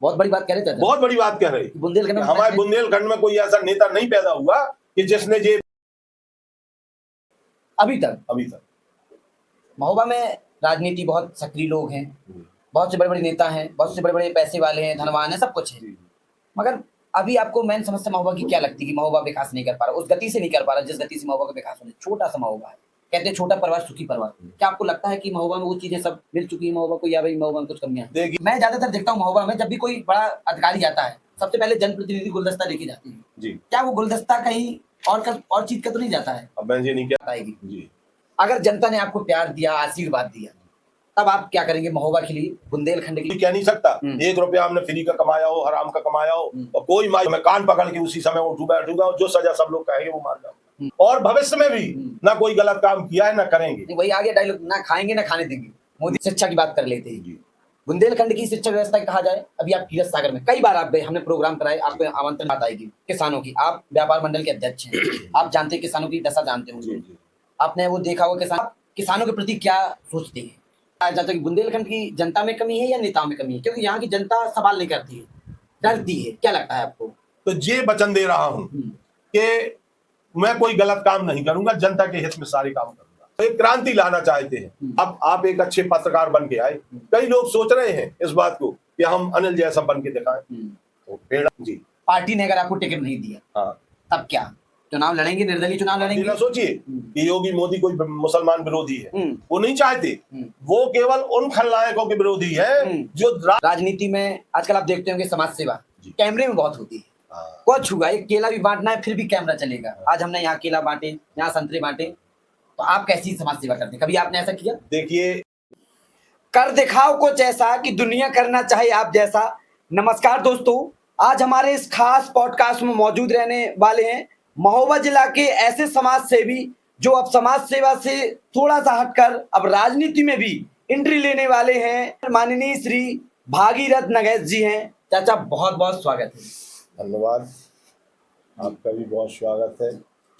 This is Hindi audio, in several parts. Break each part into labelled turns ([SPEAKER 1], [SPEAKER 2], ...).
[SPEAKER 1] बहुत बड़ी बात कह रहे थे,
[SPEAKER 2] बहुत बड़ी बात कह रहे।
[SPEAKER 1] बुंदेलखंड में
[SPEAKER 2] हमारे बुंदेलखंड में कोई ऐसा नेता नहीं पैदा हुआ कि जिसने ये
[SPEAKER 1] अभी तक महोबा में राजनीति, बहुत सक्रिय लोग हैं, बहुत से बड़े बड़े नेता हैं, बहुत से बड़े बड़े पैसे वाले हैं, धनवान है, सब कुछ है, मगर अभी आपको मेन समस्या महोबा की क्या लगती है कि महोबा विकास नहीं कर पा रहा, उस गति से नहीं कर पा रहा जिस गति से महोबा का विकास होना। छोटा सा महोबा है, कहते हैं छोटा परिवार सुखी परिवार। क्या आपको लगता है कि महोबा में वो चीजें सब मिल चुकी है महोबा को, या भाई महोबा में कुछ कमियां हैं? मैं ज्यादातर देखता हूँ महोबा में जब भी कोई बड़ा अधिकारी आता है, सबसे पहले जनप्रतिनिधि गुलदस्ता लेके जाती है। क्या वो गुलदस्ता कहीं और चीज का तो नहीं जाता है?
[SPEAKER 2] अब मैं ये नहीं कह
[SPEAKER 1] पाएगी। अगर जनता ने आपको प्यार दिया, आशीर्वाद दिया, तब आप क्या करेंगे महोबा के लिए, बुंदेलखंड के लिए?
[SPEAKER 2] कह नहीं सकता। 1 रुपया हमने फ्री का कमाया हो, हराम का कमाया हो, और कोई मैं कान पकड़ के उसी समय उठू बैठूंगा, जो सजा सब लोग कहेंगे वो मान जाऊंगा। और भविष्य में भी ना कोई गलत काम किया है ना करेंगे।
[SPEAKER 1] वही आगे डायलॉग, ना खाएंगे ना खाने देंगे। मोदी शिक्षा की बात कर लेते हैं। बुंदेलखंड की शिक्षा व्यवस्था कहा जाए, अभी आप तीरथ सागर में कई बार आप हमने प्रोग्राम कराए, आपको आमंत्रण बात आएगी किसानों की, आप व्यापार मंडल के अध्यक्ष हैं, आप जानते हैं किसानों की दशा जानते होंगे, आपने वो देखा होगा किसानों के प्रति क्या सोचते हैं। जाता कि बुंदेलखंड की जनता में कमी है या नेताओं में कमी है, क्योंकि यहाँ की जनता सवाल नहीं करती है, डरती है। क्या लगता है आपको?
[SPEAKER 2] तो ये वचन दे रहा हूँ कि मैं कोई गलत काम नहीं करूंगा, जनता के हित में सारे काम करूंगा। तो एक क्रांति लाना चाहते हैं। अब आप एक अच्छे पत्रकार बन के आए, कई लोग सोच रहे हैं इस बात को कि हम अनिल जैसा बन के दिखाएं। तो जी
[SPEAKER 1] पार्टी ने अगर आपको टिकट नहीं दिया, तब क्या चुनाव लड़ेंगे, निर्दलीय चुनाव लड़ेंगे?
[SPEAKER 2] ना सोचिए कि योगी मोदी कोई मुसलमान विरोधी है, वो नहीं चाहते। वो केवल उन खलनायकों के विरोधी है जो
[SPEAKER 1] राजनीति में आजकल आप देखते होंगे समाज सेवा कैमरे में बहुत होती है। कुछ हुआ, एक केला भी बांटना है फिर भी कैमरा चलेगा। आज हमने यहाँ केला बांटे, यहाँ संतरे बांटे, तो आप कैसी समाज सेवा करते हैं? कभी आपने ऐसा किया?
[SPEAKER 2] देखिए,
[SPEAKER 1] कर दिखाओ कुछ ऐसा कि दुनिया करना चाहे आप जैसा। नमस्कार दोस्तों, आज हमारे इस खास पॉडकास्ट में मौजूद रहने वाले हैं महोबा जिला के ऐसे समाज सेवी जो अब समाज सेवा से थोड़ा सा हटकर अब राजनीति में भी एंट्री लेने वाले हैं। माननीय श्री भागीरथ नगेश जी हैं। चाचा बहुत बहुत स्वागत है।
[SPEAKER 2] धन्यवाद, आपका भी बहुत स्वागत है।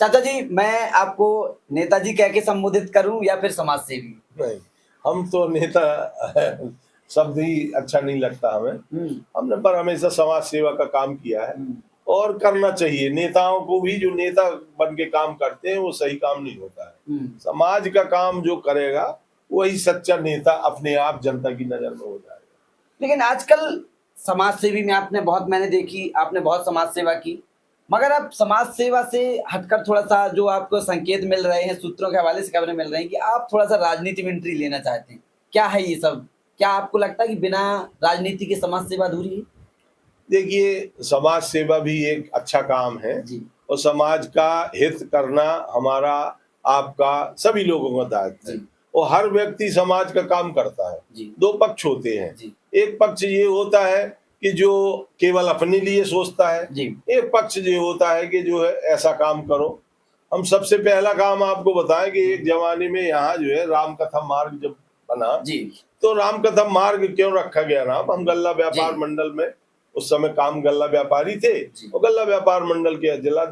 [SPEAKER 1] चाचा जी, मैं आपको नेताजी कह के संबोधित करूं या फिर समाज सेवी?
[SPEAKER 2] नहीं, हम तो नेता शब्द ही अच्छा नहीं लगता हमें। हमने पर हमेशा समाज सेवा का काम किया है और करना चाहिए। नेताओं को भी, जो नेता बन के काम करते हैं वो सही काम नहीं होता है। समाज का काम जो करेगा वही सच्चा नेता अपने आप जनता की नजर में हो जाएगा।
[SPEAKER 1] लेकिन आजकल समाज सेवी में मैंने देखी, आपने बहुत समाज सेवा की, मगर अब समाज सेवा से हटकर थोड़ा सा जो आपको संकेत मिल रहे हैं, सूत्रों के हवाले से खबरें मिल रही हैं कि आप थोड़ा सा राजनीति में एंट्री लेना चाहते हैं। क्या है ये सब? क्या आपको लगता है कि बिना राजनीति के समाज सेवा अधूरी है?
[SPEAKER 2] देखिए, समाज सेवा भी एक अच्छा काम है और समाज का हित करना हमारा, आपका, सभी लोगों का दायित्व है। और हर व्यक्ति समाज का काम करता है। 2 पक्ष होते हैं। एक पक्ष ये होता है कि जो केवल अपने लिए सोचता है, एक पक्ष ये होता है कि जो है ऐसा काम करो। हम सबसे पहला काम आपको बताएं कि एक जमाने में यहाँ जो है रामकथा मार्ग जब बना, तो रामकथा मार्ग क्यों रखा गया नाम? हम गल्ला व्यापार मंडल में उस समय काम गल्ला व्यापारी थे और गल्ला व्यापार मंडल के जिला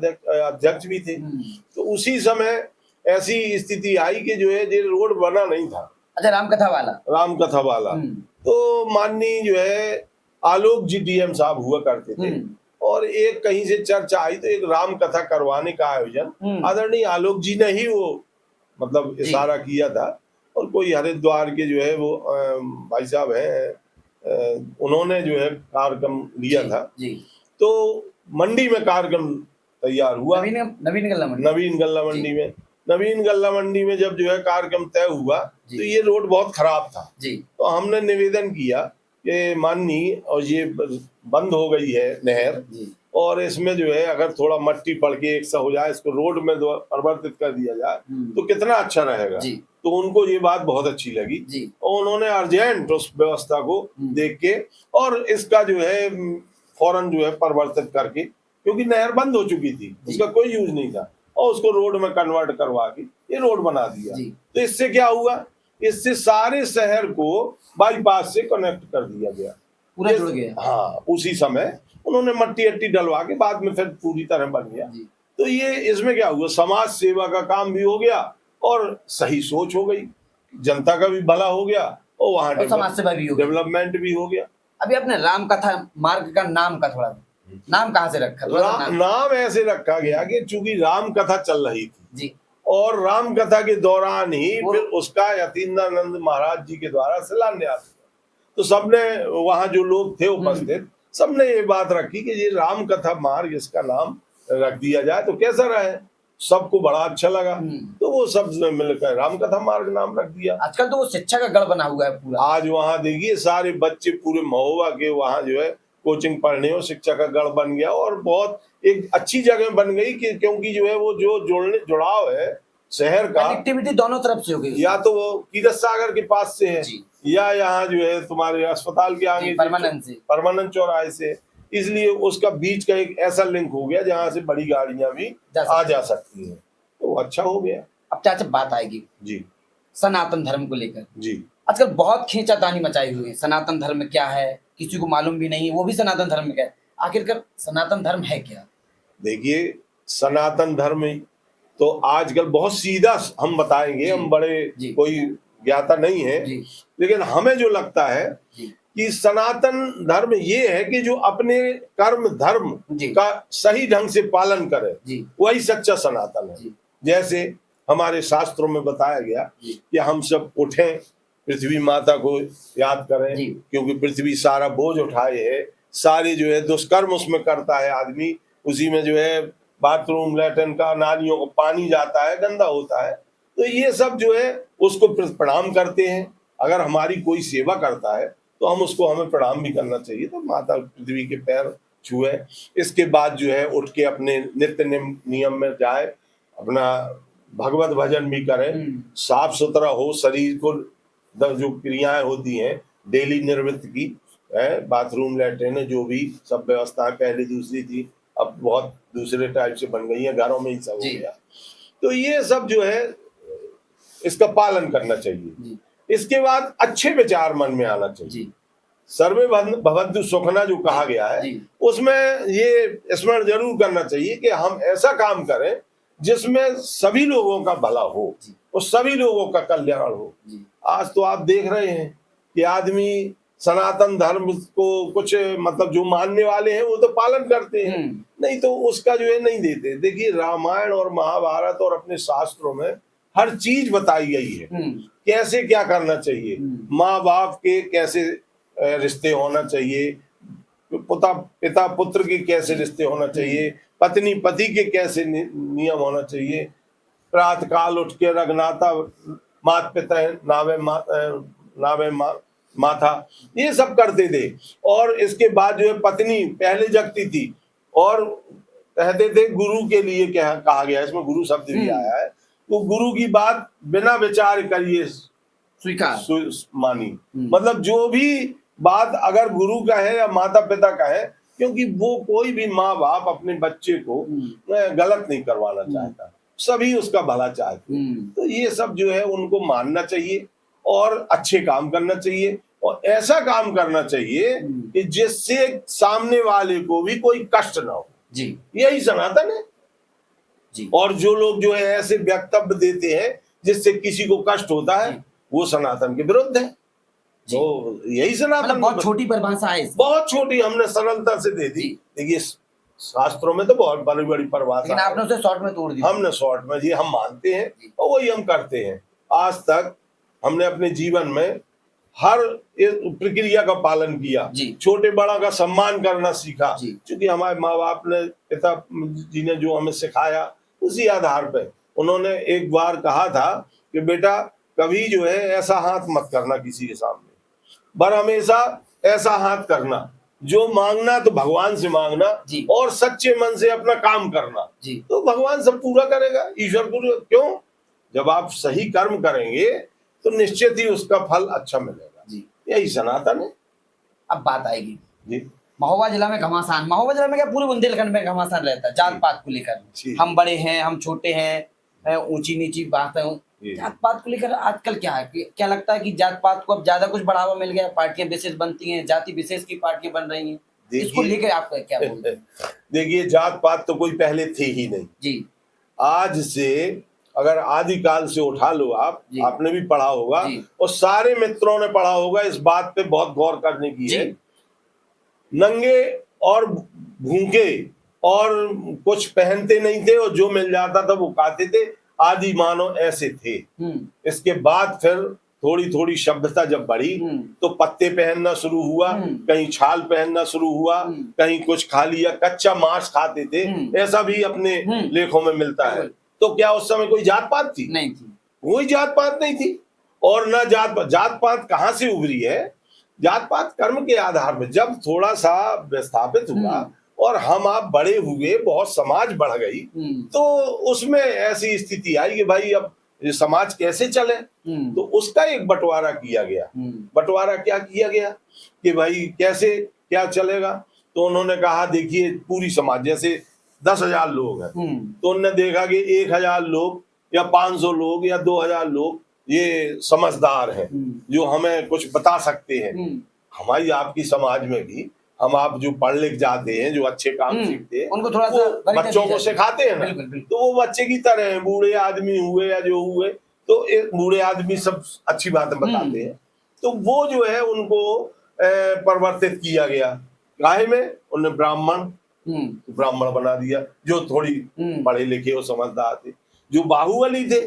[SPEAKER 2] अध्यक्ष भी थे। तो उसी समय ऐसी स्थिति आई कि जो है ये रोड बना नहीं था।
[SPEAKER 1] अच्छा, रामकथा वाला।
[SPEAKER 2] तो माननीय जो है आलोक जी डीएम साहब हुआ करते थे और एक कहीं से चर्चा आई तो एक राम कथा करवाने का आयोजन आदरणीय आलोक जी ने ही वो मतलब इशारा किया था। और कोई हरिद्वार के जो है वो भाई साहब हैं, उन्होंने जो है कार्यक्रम लिया था। तो मंडी में कार्यक्रम तैयार हुआ,
[SPEAKER 1] नवीन
[SPEAKER 2] गल्ला मंडी में जब जो है कार्यक्रम तय हुआ तो ये रोड बहुत खराब था। तो हमने निवेदन किया कि माननीय, और ये बंद हो गई है नहर, और इसमें जो है अगर थोड़ा मट्टी पड़ के एक सा हो जाए, इसको रोड में परिवर्तित कर दिया जाए तो कितना अच्छा रहेगा। तो उनको ये बात बहुत अच्छी लगी और उन्होंने अर्जेंट उस व्यवस्था को देख के और इसका जो है फौरन जो है परिवर्तित करके, क्योंकि नहर बंद हो चुकी थी, उसका कोई यूज नहीं था, और उसको रोड में कन्वर्ट करवा के ये रोड बना दिया। तो इससे क्या हुआ? इससे सारे शहर को बाईपास से कनेक्ट कर दिया गया,
[SPEAKER 1] पूरा जुड़ गया।
[SPEAKER 2] हाँ, उसी समय उन्होंने मट्टी अट्टी डलवा के बाद में फिर पूरी तरह बन गया। तो ये इसमें क्या हुआ? समाज सेवा का काम भी हो गया और सही सोच हो गई, जनता का भी भला हो गया और वहाँ
[SPEAKER 1] समाज सेवा भी हो गया,
[SPEAKER 2] डेवलपमेंट भी हो गया।
[SPEAKER 1] अभी आपने राम कथा मार्ग का नाम का थोड़ा नाम कहाँ से रखा? थोड़ा सा नाम।
[SPEAKER 2] नाम ऐसे रखा गया कि चूंकि राम कथा चल रही थी
[SPEAKER 1] जी
[SPEAKER 2] और राम कथा के दौरान ही
[SPEAKER 1] वो-
[SPEAKER 2] फिर उसका यतीन्द्रानंद महाराज जी के द्वारा शिलान्यास हुआ। तो सबने वहां जो लोग थे उपस्थित सबने ये बात रखी कि ये राम कथा मार्ग इसका नाम रख दिया जाए तो कैसा रहे। सबको बड़ा अच्छा लगा तो वो सब ने मिलकर राम कथा मार्ग नाम रख दिया।
[SPEAKER 1] आजकल तो वो शिक्षा का गढ़ बना हुआ है पूरा।
[SPEAKER 2] आज वहां देखिए सारे बच्चे पूरे महोबा के वहां जो है कोचिंग पढ़ने और शिक्षा का गढ़ बन गया और बहुत एक अच्छी जगह बन गई कि क्योंकि जो है वो जो जुड़ाव है शहर का
[SPEAKER 1] कनेक्टिविटी दोनों तरफ से हो गई।
[SPEAKER 2] या तो वो कीरत सागर के पास से है
[SPEAKER 1] जी।
[SPEAKER 2] या यहाँ जो है तुम्हारे अस्पताल के आगे परमानंद चौराहे से, इसलिए उसका बीच का एक ऐसा लिंक हो गया जहाँ से बड़ी गाड़ियां भी आ जा सकती हैं तो अच्छा हो गया।
[SPEAKER 1] अब चाचा बात आएगी
[SPEAKER 2] जी
[SPEAKER 1] सनातन धर्म को लेकर।
[SPEAKER 2] जी
[SPEAKER 1] आजकल बहुत खींचातानी मचाई हुई है। सनातन धर्म क्या है किसी को मालूम भी नहीं है, वो भी सनातन धर्म क्या है। आखिरकार सनातन धर्म है क्या?
[SPEAKER 2] देखिए सनातन धर्म तो आजकल बहुत सीधा हम बताएंगे, हम बड़े कोई ज्ञाता नहीं है, लेकिन हमें जो लगता है कि सनातन धर्म ये है कि जो अपने कर्म धर्म का सही ढंग से पालन करे वही सच्चा सनातन है। जैसे हमारे शास्त्रों में बताया गया कि हम सब उठें पृथ्वी माता को याद करें क्योंकि पृथ्वी सारा बोझ उठाए है, सारे जो है दुष्कर्म उसमें करता है आदमी, उसी में जो है बाथरूम लैट्रिन का नालियों को पानी जाता है गंदा होता है, तो ये सब जो है उसको प्रणाम करते हैं। अगर हमारी कोई सेवा करता है तो हम उसको हमें प्रणाम भी करना चाहिए, तो माता पृथ्वी के पैर छुए, इसके बाद जो है उठ के अपने नित्य नियम में जाए, अपना भगवत भजन भी करें, साफ सुथरा हो शरीर को, जो क्रियाएं होती हैं डेली निर्वृत्त की है, बाथरूम लैट्रिन जो भी सब व्यवस्थाएं पहले दूसरी थी अब बहुत दूसरे टाइप से बन गई है, घरों में ही सब हो गया, तो ये सब जो है इसका पालन करना चाहिए। इसके बाद अच्छे विचार मन में आना चाहिए। सर्वे भवन्तु सुखना जो कहा गया है उसमें ये स्मरण जरूर करना चाहिए कि हम ऐसा काम करें जिसमें सभी लोगों का भला हो और सभी लोगों का कल्याण हो। आज तो आप देख रहे हैं कि आदमी सनातन धर्म को कुछ मतलब जो मानने वाले हैं वो तो पालन करते हैं, नहीं तो उसका जो है नहीं देते। देखिए रामायण और महाभारत और अपने शास्त्रों में हर चीज बताई गई है, कैसे क्या करना चाहिए, माँ बाप के कैसे रिश्ते होना चाहिए, पिता पुत्र के कैसे रिश्ते होना चाहिए, पत्नी पति के कैसे नियम होना चाहिए, प्रातः काल उठ के रघुनाथा मात पिता नावे माथा, ये सब करते थे। और इसके बाद जो है पत्नी पहले जगती थी और कहते थे गुरु के लिए क्या कहा गया, इसमें गुरु शब्द भी आया है, तो गुरु की बात बिना विचार करिए स्वीकार मानी, मतलब जो भी बात अगर गुरु का है या माता पिता का है, क्योंकि वो कोई भी माँ बाप अपने बच्चे को गलत नहीं करवाना चाहता, सभी उसका भला चाहते, तो ये सब जो है उनको मानना चाहिए और अच्छे काम करना चाहिए और ऐसा काम करना चाहिए कि जिससे सामने वाले को भी कोई कष्ट ना हो। यही सनातन है। और जो लोग जो है ऐसे वक्तव्य देते हैं जिससे किसी को कष्ट होता है वो सनातन के विरुद्ध है। तो यही सनातन,
[SPEAKER 1] मतलब बहुत छोटी परिभाषा है, बहुत
[SPEAKER 2] छोटी हमने सरलता से दे दी। देखिए शास्त्रों में तो बहुत बड़ी बड़ी परिभाषा,
[SPEAKER 1] आपने उसे शॉर्ट में तोड़ दी,
[SPEAKER 2] हमने शॉर्ट में जी हम मानते हैं और वही हम करते हैं। आज तक हमने अपने जीवन में हर प्रक्रिया का पालन किया, छोटे बड़ा का सम्मान करना सीखा, क्योंकि हमारे माँ बाप ने पिता जी ने जो हमें सिखाया उसी आधार पे उन्होंने एक बार कहा था कि बेटा कभी जो है ऐसा हाथ मत करना किसी के सामने, पर हमेशा ऐसा हाथ करना जो मांगना तो भगवान से मांगना और सच्चे मन से अपना काम करना, तो भगवान सब पूरा करेगा, ईश्वर पूरा। क्यों? जब आप सही कर्म करेंगे तो निश्चित ही उसका फल अच्छा मिलेगा। यही सनातन है।
[SPEAKER 1] अब बात आएगी जी महोबा जिला में घमासान, महोबा जिला में क्या पूरे बुंदेलखंड में घमासान रहता है जात पात को लेकर, हम बड़े हैं हम छोटे हैं, ऊंची नीची बात है, जात पात को लेकर आजकल क्या है, क्या लगता है कि जात पात को अब ज्यादा कुछ बढ़ावा मिल गया, पार्टियां विशेष बनती हैं, जाति विशेष की पार्टियां बन रही हैं, इसको लेकर आपका क्या बोलते हैं?
[SPEAKER 2] देखिए जात पात तो कोई पहले थे ही नहीं जी। आज से अगर आदिकाल से उठा लो आपने भी पढ़ा होगा और सारे मित्रों ने पढ़ा होगा, इस बात पे बहुत गौर करने की है नंगे और भूखे और कुछ पहनते नहीं थे और जो मिल जाता था वो खाते थे, आदि मानव ऐसे थे। इसके बाद फिर थोड़ी थोड़ी सभ्यता जब बढ़ी तो पत्ते पहनना शुरू हुआ, कहीं छाल पहनना शुरू हुआ, कहीं कुछ खा लिया, कच्चा मांस खाते थे, ऐसा भी अपने लेखों में मिलता है। तो क्या उस समय कोई जात पात थी?
[SPEAKER 1] नहीं थी,
[SPEAKER 2] कोई जात पात नहीं थी। और न जात पात कहाँ से उभरी है? जात पात कर्म के आधार पर जब थोड़ा सा विस्थापित हुआ और हम आप बड़े हुए, बहुत समाज बढ़ गई, तो उसमें ऐसी स्थिति आई कि भाई अब ये समाज कैसे चले, तो उसका एक बंटवारा किया गया। बंटवारा क्या किया गया कि भाई कैसे क्या चलेगा? तो उन्होंने कहा देखिए पूरी समाज, जैसे 10,000 लोग हैं, तो उन्होंने देखा कि 1,000 लोग या 500 लोग या 2,000 लोग ये समझदार हैं जो हमें कुछ बता सकते हैं। हमारी आपकी समाज में भी हम आप जो पढ़ लिख जाते हैं, जो अच्छे काम सीखते हैं,
[SPEAKER 1] उनको थोड़ा
[SPEAKER 2] सा बच्चों को सिखाते हैं ना, तो वो बच्चे की तरह हैं। बूढ़े आदमी हुए या जो हुए, तो बूढ़े आदमी सब अच्छी बातें बताते हैं, तो वो जो है उनको परिवर्तित किया गया। काहे में? उन्हें ब्राह्मण बना दिया, जो थोड़ी पढ़े लिखे और समझदार थे। जो बाहुबली थे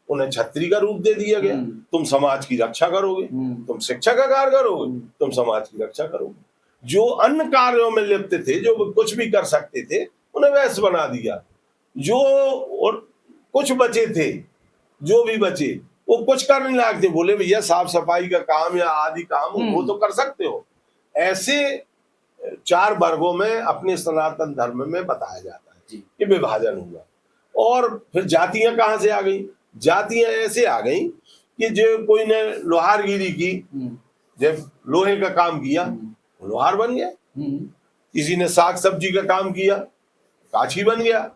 [SPEAKER 2] उन्हें छत्री का रूप दे दिया गया। तुम समाज की रक्षा करोगे, तुम शिक्षा का कार्य करोगे, तुम समाज की रक्षा करोगे। जो अन्य कार्यों में लिप्त थे, जो कुछ भी कर सकते थे, उन्हें वैसे बना दिया। जो और कुछ बचे थे, जो भी बचे वो कुछ कर नहीं लायक थे, बोले भैया साफ सफाई का काम या आदि काम वो तो कर सकते हो। ऐसे 4 वर्गों में अपने सनातन धर्म में बताया जाता है कि विभाजन हुआ। और फिर जातियां कहां से आ गई? जातियां ऐसे आ गई कि जो कोई ने लोहारगिरी की, जब लोहे का काम किया लोहार बन गया, किसी ने साग सब्जी का काम किया काछी बन गया।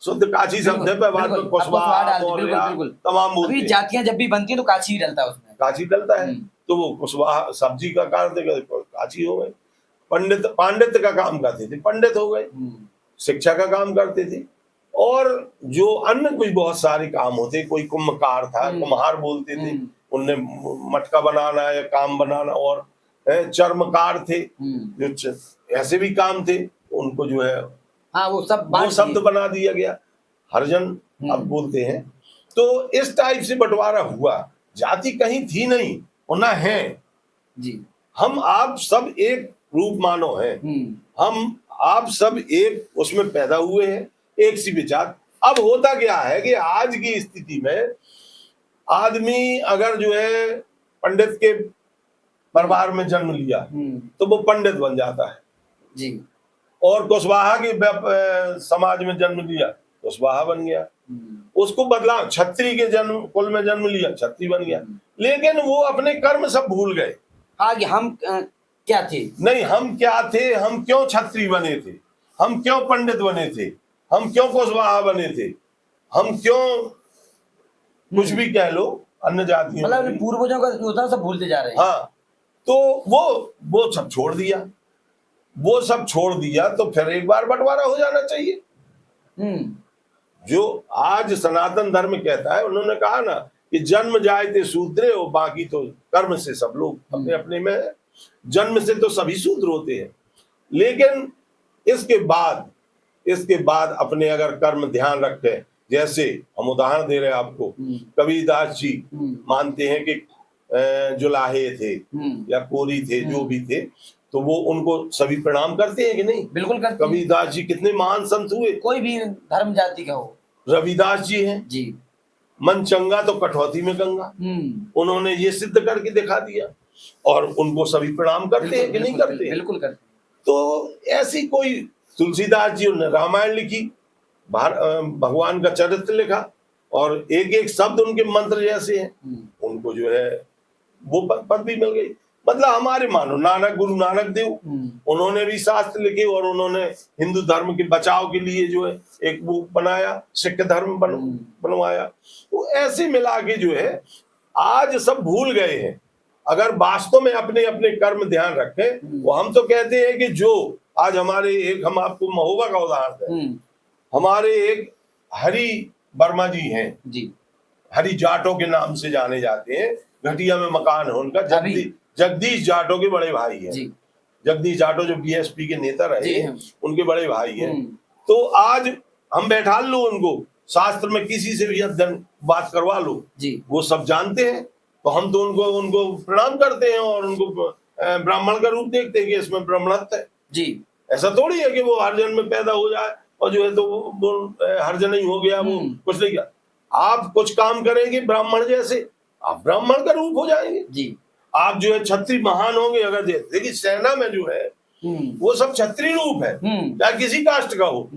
[SPEAKER 2] शुद्ध काछी शब्द है, बाद में कुशवाहा तमाम बोलते हैं।
[SPEAKER 1] जातियां जब भी बनती हैं तो काछी ही डलता है उसमें,
[SPEAKER 2] काछी डलता है, तो वो कुशवाहा सब्जी का कार्य काछी हो गए। पांडित्य का काम करते थे, पंडित हो गए। शिक्षा का काम करते थे। और जो अन्य कुछ बहुत सारे काम होते, कोई कुम्भकार था, कुम्हार बोलते थे, उनने मटका बनाना या काम बनाना। और चर्मकार थे, जो ऐसे भी काम थे, उनको जो है
[SPEAKER 1] वो
[SPEAKER 2] शब्द बना दिया गया, हरिजन अब बोलते हैं। तो इस टाइप से बंटवारा हुआ। जाति कहीं थी नहीं और ना है
[SPEAKER 1] जी।
[SPEAKER 2] हम आप सब एक रूप मानव हैं, हम आप सब एक उसमें पैदा हुए हैं, एक सी विचार। अब होता क्या है कि आज की स्थिति में आदमी अगर जो है पंडित के परिवार में जन्म लिया तो वो पंडित बन जाता है
[SPEAKER 1] जी। और
[SPEAKER 2] कुशवाहा के समाज में जन्म लिया, कुशवाहा बन गया। उसको बदला, छत्री के कुल में जन्म लिया, छत्री बन गया। लेकिन वो अपने कर्म सब भूल गए।
[SPEAKER 1] हाँ, कि हम क्या थे? नहीं,
[SPEAKER 2] हम क्या थे, हम क्यों छत्री बने थे, हम क्यों पंडित बने थे, हम क्यों कुशवाहा बने थे, हम क्यों कुछ भी कह लो अन्य जातियों,
[SPEAKER 1] मतलब पूर्वजों का जो था सब भूलते जा रहे हैं।
[SPEAKER 2] हाँ, तो वो सब छोड़ दिया। वो सब छोड़ दिया तो फिर एक बार बंटवारा हो जाना चाहिए। जो आज सनातन धर्म कहता है, उन्होंने कहा ना कि जन्म जायते शूद्रे और बाकी तो कर्म से सब लोग अपने अपने में। जन्म से तो सभी शूद्र होते हैं, लेकिन इसके बाद अपने अगर कर्म ध्यान रखें, जैसे हम उदाहरण दे रहे हैं आपको, कबीरदास जी मानते हैं कि जुलाहे थे या कोरी थे, जो भी थे, तो वो उनको सभी प्रणाम करते हैं कि नहीं?
[SPEAKER 1] बिल्कुल करते हैं।
[SPEAKER 2] कबीरदास जी कितने महान संत हुए,
[SPEAKER 1] कोई भी धर्म जाति का हो।
[SPEAKER 2] रविदास जी हैं
[SPEAKER 1] जी,
[SPEAKER 2] मन चंगा तो कठौती में गंगा, उन्होंने ये सिद्ध करके दिखा दिया। और उनको सभी प्रणाम करते हैं कि नहीं करते?
[SPEAKER 1] बिल्कुल करते।
[SPEAKER 2] तो ऐसी कोई, तुलसीदास जी ने रामायण लिखी, भगवान का चरित्र लिखा, और एक एक शब्द उनके मंत्र जैसे हैं, उनको जो है वो पद भी मिल गई। मतलब हमारे मानो गुरु नानक देव, उन्होंने भी शास्त्र लिखे और उन्होंने हिंदू धर्म के बचाव के लिए जो है एक वो बनाया, सिख धर्म बनवाया। तो ऐसे मिला के जो है आज सब भूल गए हैं। अगर वास्तव में अपने अपने कर्म ध्यान रखें, वो हम तो कहते हैं कि जो आज हमारे एक, हम आपको महोबा का उदाहरण दें, हमारे एक हरि वर्मा जी हैं जी, हरि जाटों के नाम से जाने जाते हैं, घटिया में मकान है उनका, जगदीश जाटों के बड़े भाई हैं। जगदीश जाटव जो बीएसपी के नेता रहे,
[SPEAKER 1] जी हाँ।
[SPEAKER 2] उनके बड़े भाई हैं। तो आज हम बैठा लो उनको, शास्त्र में किसी से भी अध्ययन बात करवा लो
[SPEAKER 1] जी,
[SPEAKER 2] वो सब जानते हैं। तो हम तो उनको प्रणाम करते हैं और उनको ब्राह्मण का रूप देखते हैं कि इसमें ब्राह्मणत्व है
[SPEAKER 1] जी,
[SPEAKER 2] ऐसा थोड़ी है कि वो हरिजन में पैदा हो जाए और जो है तो वो हरिजन ही हो गया, वो कुछ नहीं किया। आप कुछ काम करेंगे ब्राह्मण जैसे, आप ब्राह्मण का रूप हो जाएंगे
[SPEAKER 1] जी,
[SPEAKER 2] आप जो है छत्री महान होंगे। अगर देखिए सेना में जो है वो सब छत्री रूप है, चाहे किसी कास्ट का हो।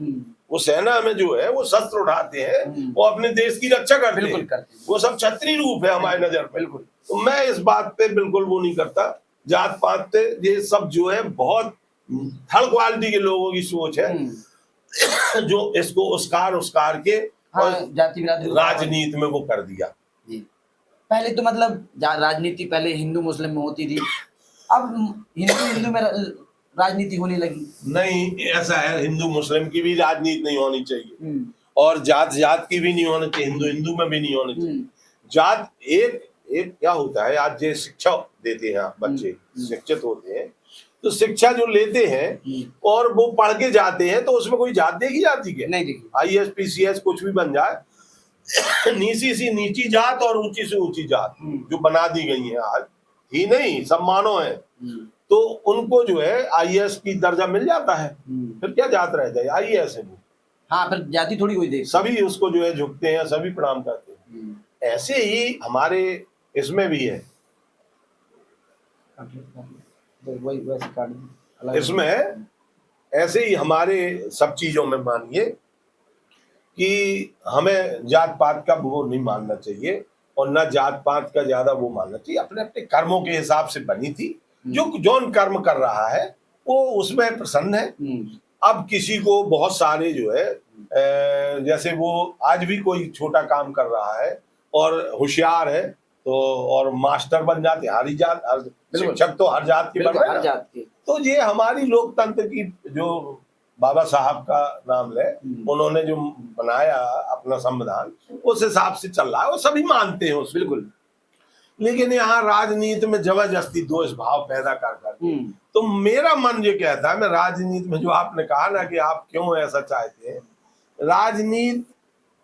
[SPEAKER 2] वो सेना में जो है वो शस्त्र उठाते हैं, वो अपने देश की रक्षा करते हैं, वो सब छत्री रूप है हमारी नजर में। बिल्कुल, तो मैं इस बात पे बिल्कुल वो नहीं करता। जात पात पे ये सब जो है बहुत थर्ड क्वालिटी के लोगों की सोच है जो इसको उसकार के और
[SPEAKER 1] जाति
[SPEAKER 2] राजनीति में वो कर दिया।
[SPEAKER 1] पहले तो मतलब राजनीति पहले हिंदू मुस्लिम में होती थी, अब हिंदू में राजनीति होने लगी।
[SPEAKER 2] नहीं, ऐसा है, हिंदू मुस्लिम की भी राजनीति नहीं होनी चाहिए और जात की भी नहीं होनी चाहिए, हिंदू में भी नहीं होनी चाहिए। जात एक क्या होता है, आज जो शिक्षा देते हैं बच्चे शिक्षित होते हैं, तो शिक्षा जो लेते हैं और वो पढ़ के जाते हैं, तो उसमें कोई जात देखी जाती है? नहीं देखी। IAS PCS कुछ भी बन जाए, नीची सी नीची जात और ऊंची से ऊंची जात जो बना दी गई है आज ही नहीं, सब मानो है, तो उनको जो है IAS की दर्जा मिल जाता है, फिर क्या जात रह जाए, IAS है वो। हाँ, फिर जाति थोड़ी कोई देख, सभी उसको जो है झुकते हैं, सभी प्रणाम करते हैं। ऐसे ही हमारे इसमें भी है, इसमें ऐसे ही हमारे सब चीजों में मानिए कि हमें जात पात का वो नहीं मानना चाहिए और न जात पात का ज्यादा वो मानना चाहिए। अपने अपने कर्मों के हिसाब से बनी थी, जो जौन कर्म कर रहा है वो उसमें प्रसन्न है। अब किसी को बहुत सारे जो है जैसे वो आज भी कोई छोटा काम कर रहा है और होशियार है तो और मास्टर बन जाते, हर जात, शिक्षक तो हर जात के बन रहे हैं। तो ये हमारी लोकतंत्र की जो बाबा साहब का नाम ले, उन्होंने जो बनाया अपना संविधान, उस हिसाब से चल रहा है, वो सभी मानते हैं उस। बिल्कुल, लेकिन यहाँ राजनीति में जबरदस्ती दोष भाव पैदा कर तो मेरा मन ये कहता है, मैं राजनीति में जो आपने कहा ना कि आप क्यों ऐसा चाहते हैं, राजनीति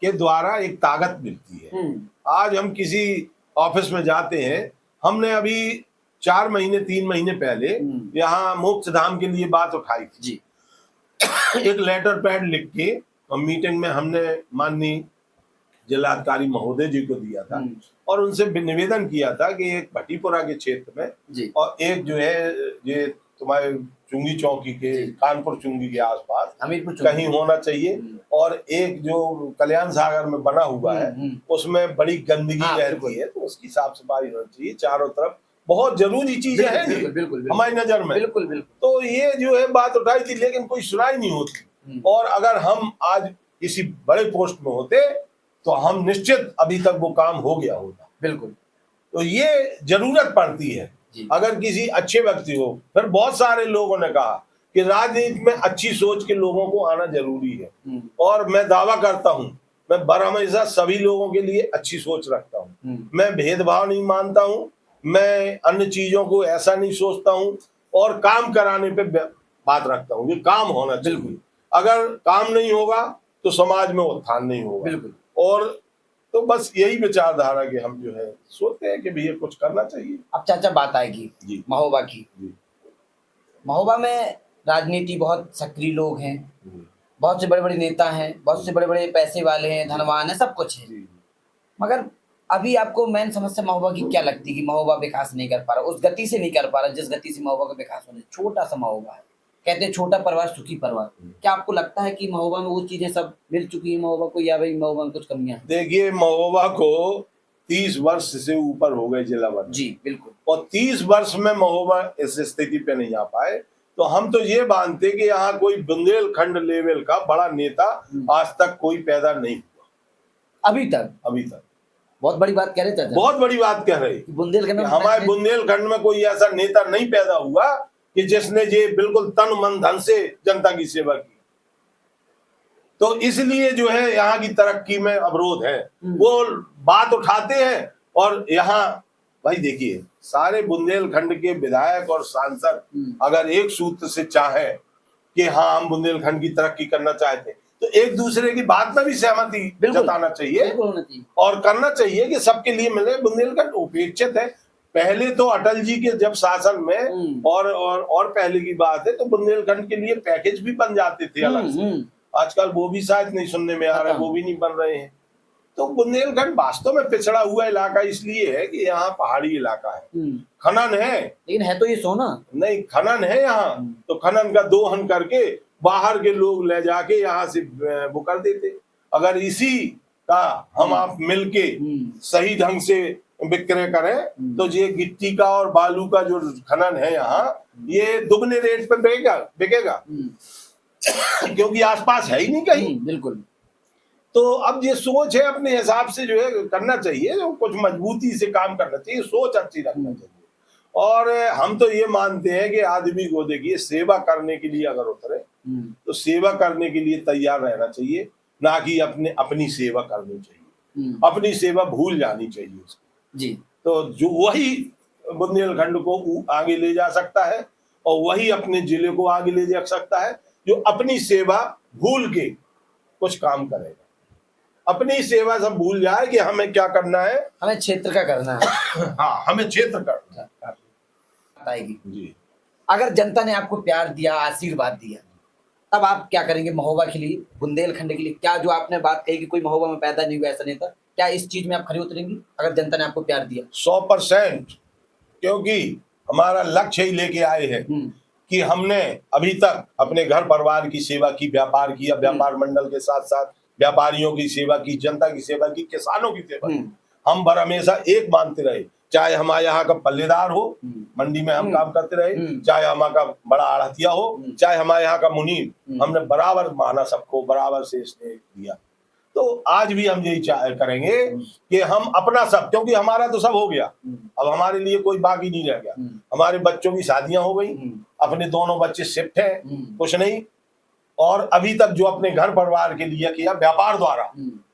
[SPEAKER 2] के द्वारा एक ताकत मिलती है। आज हम किसी ऑफिस में जाते हैं, हमने अभी 4 महीने 3 महीने पहले यहाँ मोक्ष धाम के लिए बात उठाई थी जी। एक लेटर पैड लिख के मीटिंग में हमने माननीय जिलाधिकारी महोदय जी को दिया था और उनसे निवेदन किया था कि एक भट्टीपुरा के क्षेत्र में जी। और एक जो है ये तुम्हारे चुंगी चौकी के कानपुर चुंगी के आसपास कहीं होना चाहिए और एक जो कल्याण सागर में बना हुआ है उसमें बड़ी गंदगी रहती है, तो उसकी साफ सफाई होनी चाहिए। चारों तरफ बहुत जरूरी चीजें हैं हमारी नजर में। बिल्कुल बिल्कुल, तो ये जो है बात उठाई थी, लेकिन कोई सुनाई नहीं होती। और अगर हम आज किसी बड़े पोस्ट में होते तो हम निश्चित अभी तक वो काम हो गया होता। बिल्कुल, तो ये जरूरत पड़ती है अगर किसी अच्छे व्यक्ति हो। फिर बहुत सारे लोगों ने कहा कि राजनीति में अच्छी सोच के लोगों को आना जरूरी है और मैं दावा करता हूँ, मैं हमेशा सभी लोगों के लिए अच्छी सोच रखता हूँ। मैं भेदभाव नहीं मानता हूँ, मैं अन्य चीजों को ऐसा नहीं सोचता हूँ और काम कराने पे बात रखता हूँ। ये काम होना चाहिए, अगर काम नहीं होगा तो समाज में उत्थान नहीं होगा। बिल्कुल, और तो बस यही विचारधारा के हम जो है सोचते हैं कि भैया कुछ करना चाहिए। अब चाचा बात आएगी महोबा की। महोबा में राजनीति बहुत सक्रिय लोग हैं, बहुत से बड़े बड़े नेता हैं, बहुत से बड़े बड़े पैसे वाले हैं, धनवान है, सब कुछ है। मगर अभी आपको मेन समस्या महोबा की क्या लगती है कि महोबा विकास नहीं कर पा रहा, उस गति से नहीं कर पा रहा जिस गति से महोबा का विकास होना। छोटा सा महोबा है, कहते हैं छोटा परिवार सुखी परिवार। क्या आपको लगता है कि महोबा में वो चीजें सब मिल चुकी है महोबा को, या भाई महोबा में कुछ कमियां हैं? देखिए, महोबा को 30 वर्ष से ऊपर हो गए जिला बने जी। बिल्कुल, और 30 वर्ष में महोबा इस स्थिति पे नहीं आ पाए, तो हम तो ये मानते कि यहाँ कोई बुंदेलखंड लेवल का बड़ा नेता आज तक कोई पैदा नहीं हुआ। अभी तक बहुत बड़ी बात कह रहे थे, बहुत बड़ी बात कह रहे बुंदेलखंड, हमारे बुंदेलखंड में कोई ऐसा नेता नहीं पैदा हुआ कि जिसने ये बिल्कुल तन मन धन से जनता की सेवा की। तो इसलिए जो है यहाँ की तरक्की में अवरोध है। वो बात उठाते हैं और यहाँ भाई देखिए सारे बुंदेलखंड के विधायक और सांसद अगर एक सूत्र से चाहे कि हाँ हम बुंदेलखंड की तरक्की करना चाहते हैं, तो एक दूसरे की बात में भी सहमति जताना चाहिए और करना चाहिए कि सबके लिए मिले। बुंदेलखंड उपेक्षित है। पहले तो अटल जी के जब शासन में और पहले की बात है तो बुंदेलखंड के लिए पैकेज भी बन जाते थे अलग से। आजकल वो भी शायद नहीं सुनने में आ रहा है, वो भी नहीं बन रहे हैं। तो बुंदेलखंड वास्तव में पिछड़ा हुआ इलाका इसलिए है कि यहाँ पहाड़ी इलाका है, खनन है,
[SPEAKER 1] लेकिन है तो ये सोना
[SPEAKER 2] नहीं, खनन है यहाँ। तो खनन का दोहन करके बाहर के लोग ले जाके यहाँ से वो कर देते। अगर इसी का हम आप मिलके सही ढंग से विक्रय करें तो ये गिट्टी का और बालू का जो खनन है यहाँ, ये दुगने रेट पे बिकेगा क्योंकि आसपास है ही नहीं कहीं।
[SPEAKER 1] बिल्कुल।
[SPEAKER 2] तो अब ये सोच है अपने हिसाब से जो है करना चाहिए, कुछ मजबूती से काम करना चाहिए, सोच अच्छी रखना चाहिए। और हम तो ये मानते हैं कि आदमी को देखिए सेवा करने के लिए अगर उतरे तो सेवा करने के लिए तैयार रहना चाहिए, ना कि अपनी सेवा करनी चाहिए, अपनी सेवा भूल जानी चाहिए उसको
[SPEAKER 1] जी।
[SPEAKER 2] तो जो वही बुंदेलखंड को आगे ले जा सकता है और वही अपने जिले को आगे ले जा सकता है जो अपनी सेवा भूल के कुछ काम करेगा। अपनी सेवा सब भूल जाए कि हमें क्या करना है,
[SPEAKER 1] हमें क्षेत्र का करना है।
[SPEAKER 2] हाँ, हमें क्षेत्र करना है।
[SPEAKER 1] आएगी
[SPEAKER 2] जी।
[SPEAKER 1] अगर जनता ने आपको प्यार दिया, आशीर्वाद दिया, तब आप क्या करेंगे महोबा के लिए, बुंदेलखंड के लिए? क्या जो आपने बात कही कि कोई महोबा में पैदा नहीं हुआ ऐसा नेता, क्या इस चीज में आप खड़े उतरेंगे अगर जनता ने आपको प्यार दिया?
[SPEAKER 2] 100%, क्योंकि हमारा लक्ष्य ही लेके आए हैं कि हमने अभी तक अपने घर परिवार की सेवा की, व्यापार किया, व्यापार मंडल के साथ साथ व्यापारियों की सेवा की, जनता की सेवा की, किसानों की सेवा की। हम बर हमेशा एक मानते रहे, चाहे हमारे यहाँ का पल्लेदार हो, मंडी में हम काम करते रहे, चाहे हमारा बड़ा आढ़तिया हो, चाहे हमारे यहाँ का मुनीम, हमने बराबर माना, सबको बराबर से स्नेह दिया। तो आज भी हम यही करेंगे कि हम अपना सब, क्योंकि हमारा तो सब हो गया, अब हमारे लिए कोई बाकी नहीं रह गया। हमारे बच्चों की शादियां हो गई, अपने दोनों बच्चे शिफ्ट हैं, कुछ नहीं। और अभी तक जो अपने घर परिवार के लिए किया व्यापार द्वारा,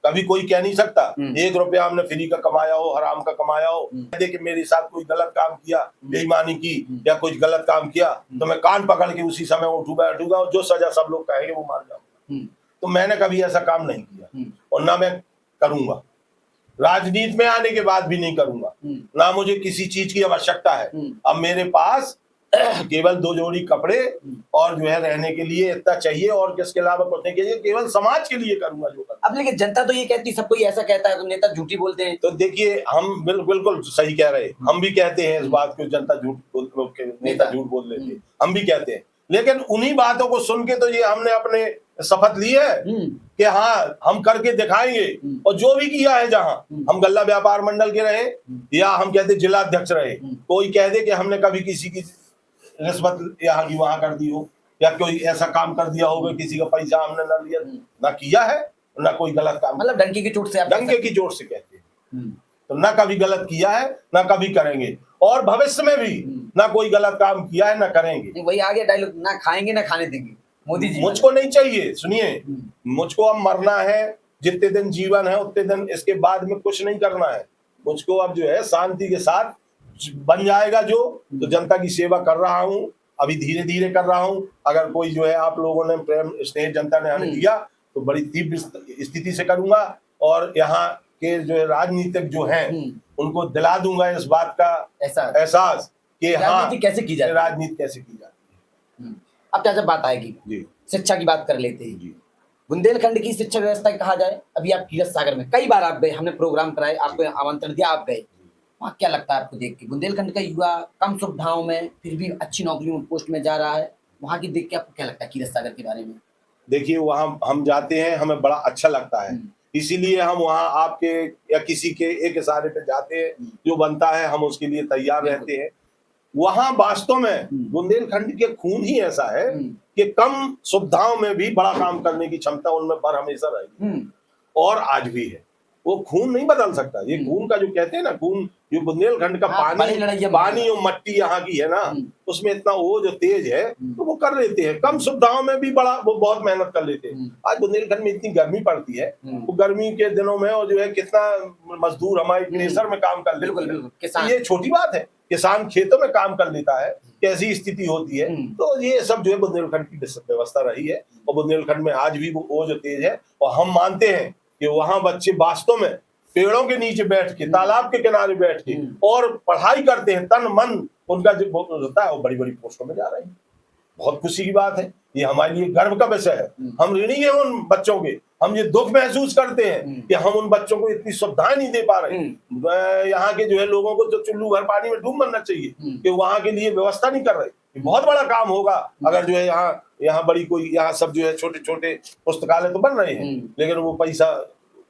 [SPEAKER 2] कभी कोई कह नहीं सकता 1 रुपया हमने फ्री का कमाया हो, हराम का कमाया हो। कि मेरे साथ कोई गलत काम किया, बेईमानी की या कुछ गलत काम किया तो मैं कान पकड़ के उसी समय उठूंगा बैठूंगा और जो सजा सब लोग कहेंगे वो मान जाऊंगा। तो मैंने कभी ऐसा काम नहीं किया और ना मैं करूंगा, राजनीति में आने के बाद भी नहीं करूंगा, ना मुझे किसी चीज की आवश्यकता है। अब मेरे पास केवल 2 जोड़ी कपड़े और जो है रहने के लिए इतना चाहिए और किसके अलावा कुछ नहीं चाहिए, केवल समाज के लिए करूंगा जो करूंगा।
[SPEAKER 1] अब लेकिन जनता तो ये कहती, सब कोई ऐसा कहता है तो नेता झूठी बोलते हैं।
[SPEAKER 2] तो देखिए हम बिल्कुल सही कह रहे हैं, हम भी कहते हैं इस बात को, जनता नेता झूठ बोल लेते, हम भी कहते हैं। लेकिन उन्हीं बातों को सुन के तो ये हमने अपने शपथ ली है कि हाँ हम करके दिखाएंगे। और जो भी किया है, जहां हम गल्ला व्यापार मंडल के रहे या हम कहते जिला अध्यक्ष रहे, कोई कह दे कि हमने कभी किसी की रिश्वत यहाँ की वहां कर दी हो या कोई ऐसा काम कर दिया होगा, किसी का पैसा हमने ना लिया, ना किया है, ना कोई गलत काम,
[SPEAKER 1] मतलब डंके की चोट से,
[SPEAKER 2] डंके की चोट से कहते हैं। तो ना कभी गलत किया है, ना कभी करेंगे, और भविष्य में भी ना कोई गलत काम किया है, ना करेंगे।
[SPEAKER 1] वही आगे डायलॉग, ना खाएंगे ना खाने देंगे मोदी जी।
[SPEAKER 2] मुझको नहीं चाहिए, सुनिए, मुझको अब मरना है, जितने दिन जीवन है उतने दिन, इसके बाद में कुछ नहीं करना है। मुझको अब जो है शांति के साथ बन जाएगा जो, तो जनता की सेवा कर रहा हूँ, अभी धीरे धीरे कर रहा हूँ। अगर कोई जो है आप लोगों ने प्रेम स्नेह जनता ने हमें दिया तो बड़ी तीव्र स्थिति से करूंगा और यहाँ के जो है राजनीतिक जो हैं उनको दिला दूंगा इस बात का एहसास कि हाँ
[SPEAKER 1] कैसे की जाती,
[SPEAKER 2] राजनीति कैसे की जाती है।
[SPEAKER 1] अब क्या जब बात आएगी शिक्षा की बात कर लेते हैं। बुंदेलखंड की शिक्षा व्यवस्था कहा जाए, अभी आप कीरत सागर में कई बार आप गए, हमने प्रोग्राम कराए, आपको आमंत्रण दिया, आप गए। वहाँ क्या लगता है आपको देख के, बुंदेलखंड का युवा कम सुविधाओं में फिर भी अच्छी नौकरियों पोस्ट में जा रहा है, वहाँ की देख के आपको क्या लगता है कीरत सागर के बारे में?
[SPEAKER 2] देखिए वहाँ हम जाते हैं, हमें बड़ा अच्छा लगता है, इसीलिए हम वहाँ आपके या किसी के एक इशारे पे जाते हैं, जो बनता है हम उसके लिए तैयार रहते हैं। वहाँ वास्तव में बुंदेलखंड के खून ही ऐसा है कि कम सुविधाओं में भी बड़ा काम करने की क्षमता उनमें पर हमेशा रहेगी और आज भी है। वो खून नहीं बदल सकता। ये खून का जो कहते हैं ना, खून जो बुंदेलखंड का पानी और मट्टी यहाँ की है ना, उसमें इतना वो जो तेज है, तो वो कर लेते हैं। कम सुविधाओं में भी बड़ा वो बहुत मेहनत कर लेते हैं। आज बुंदेलखंड में इतनी गर्मी पड़ती है, वो गर्मी के दिनों में और जो है कितना मजदूर हमारे प्रेशर में काम कर लेते हैं। ये छोटी बात है, किसान खेतों में काम कर लेता है, कैसी स्थिति होती है। तो ये सब जो है बुंदेलखंड की व्यवस्था रही है, और बुंदेलखंड में आज भी वो जो तेज है, और हम मानते हैं कि वहां बच्चे वास्तव में पेड़ों के नीचे बैठ के, तालाब के किनारे बैठ के और पढ़ाई करते हैं, तन मन उनका जो होता है, वो बड़ी बड़ी पोस्टों में जा रहे हैं। बहुत खुशी की बात है, ये हमारे लिए गर्व का विषय है। हम ऋणी हैं उन बच्चों के, हम ये दुख महसूस करते हैं कि हम उन बच्चों को इतनी सुविधाएं नहीं दे पा रहे। यहाँ के जो है लोगों को तो चुल्लू भर पानी में डूब मरना चाहिए कि वहां के लिए व्यवस्था नहीं कर रहे। ये बहुत बड़ा काम होगा अगर जो है यहाँ बड़ी कोई, यहाँ सब जो है छोटे छोटे पुस्तकालय तो बन रहे हैं, लेकिन वो पैसा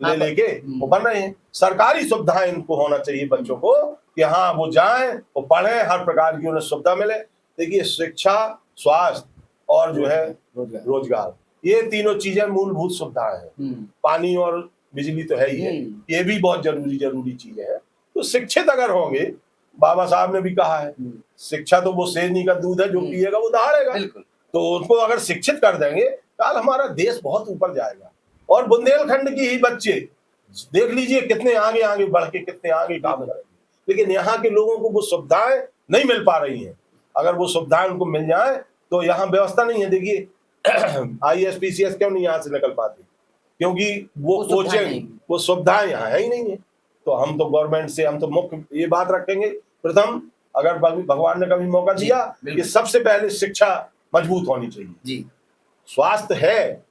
[SPEAKER 2] ले लेके वो बन रहे हैं। सरकारी सुविधाएं इनको होना चाहिए बच्चों को, कि हाँ वो जाएं, वो पढ़ें, हर प्रकार की उन्हें सुविधा मिले। देखिए, शिक्षा, स्वास्थ्य और जो है रोजगार, ये तीनों चीजें मूलभूत सुविधाएं हैं। पानी और बिजली तो है ही है, ये भी बहुत जरूरी चीजें हैं। तो शिक्षित अगर होंगे, बाबा साहब ने भी कहा है, शिक्षा तो वो शेरनी का दूध है, जो पिएगा वो दहाड़ेगा। तो उनको अगर शिक्षित कर देंगे, कल हमारा देश बहुत ऊपर जाएगा। और बुंदेलखंड की ही बच्चे देख लीजिए कितने आगे बढ़ के कितने आगे काम करेंगे, लेकिन यहाँ के लोगों को वो सुविधाएं नहीं मिल पा रही हैं। अगर वो सुविधाएं उनको मिल जाए, तो यहाँ व्यवस्था नहीं है। देखिए, IAS PCS क्यों नहीं यहाँ से निकल पाते? क्योंकि वो कोचिंग, वो सुविधाएं यहाँ है ही नहीं है। तो हम तो गवर्नमेंट से, हम तो मुख्य ये बात रखेंगे, प्रथम अगर भगवान ने कभी मौका दिया कि सबसे पहले शिक्षा मजबूत होनी चाहिए। स्वास्थ्य है,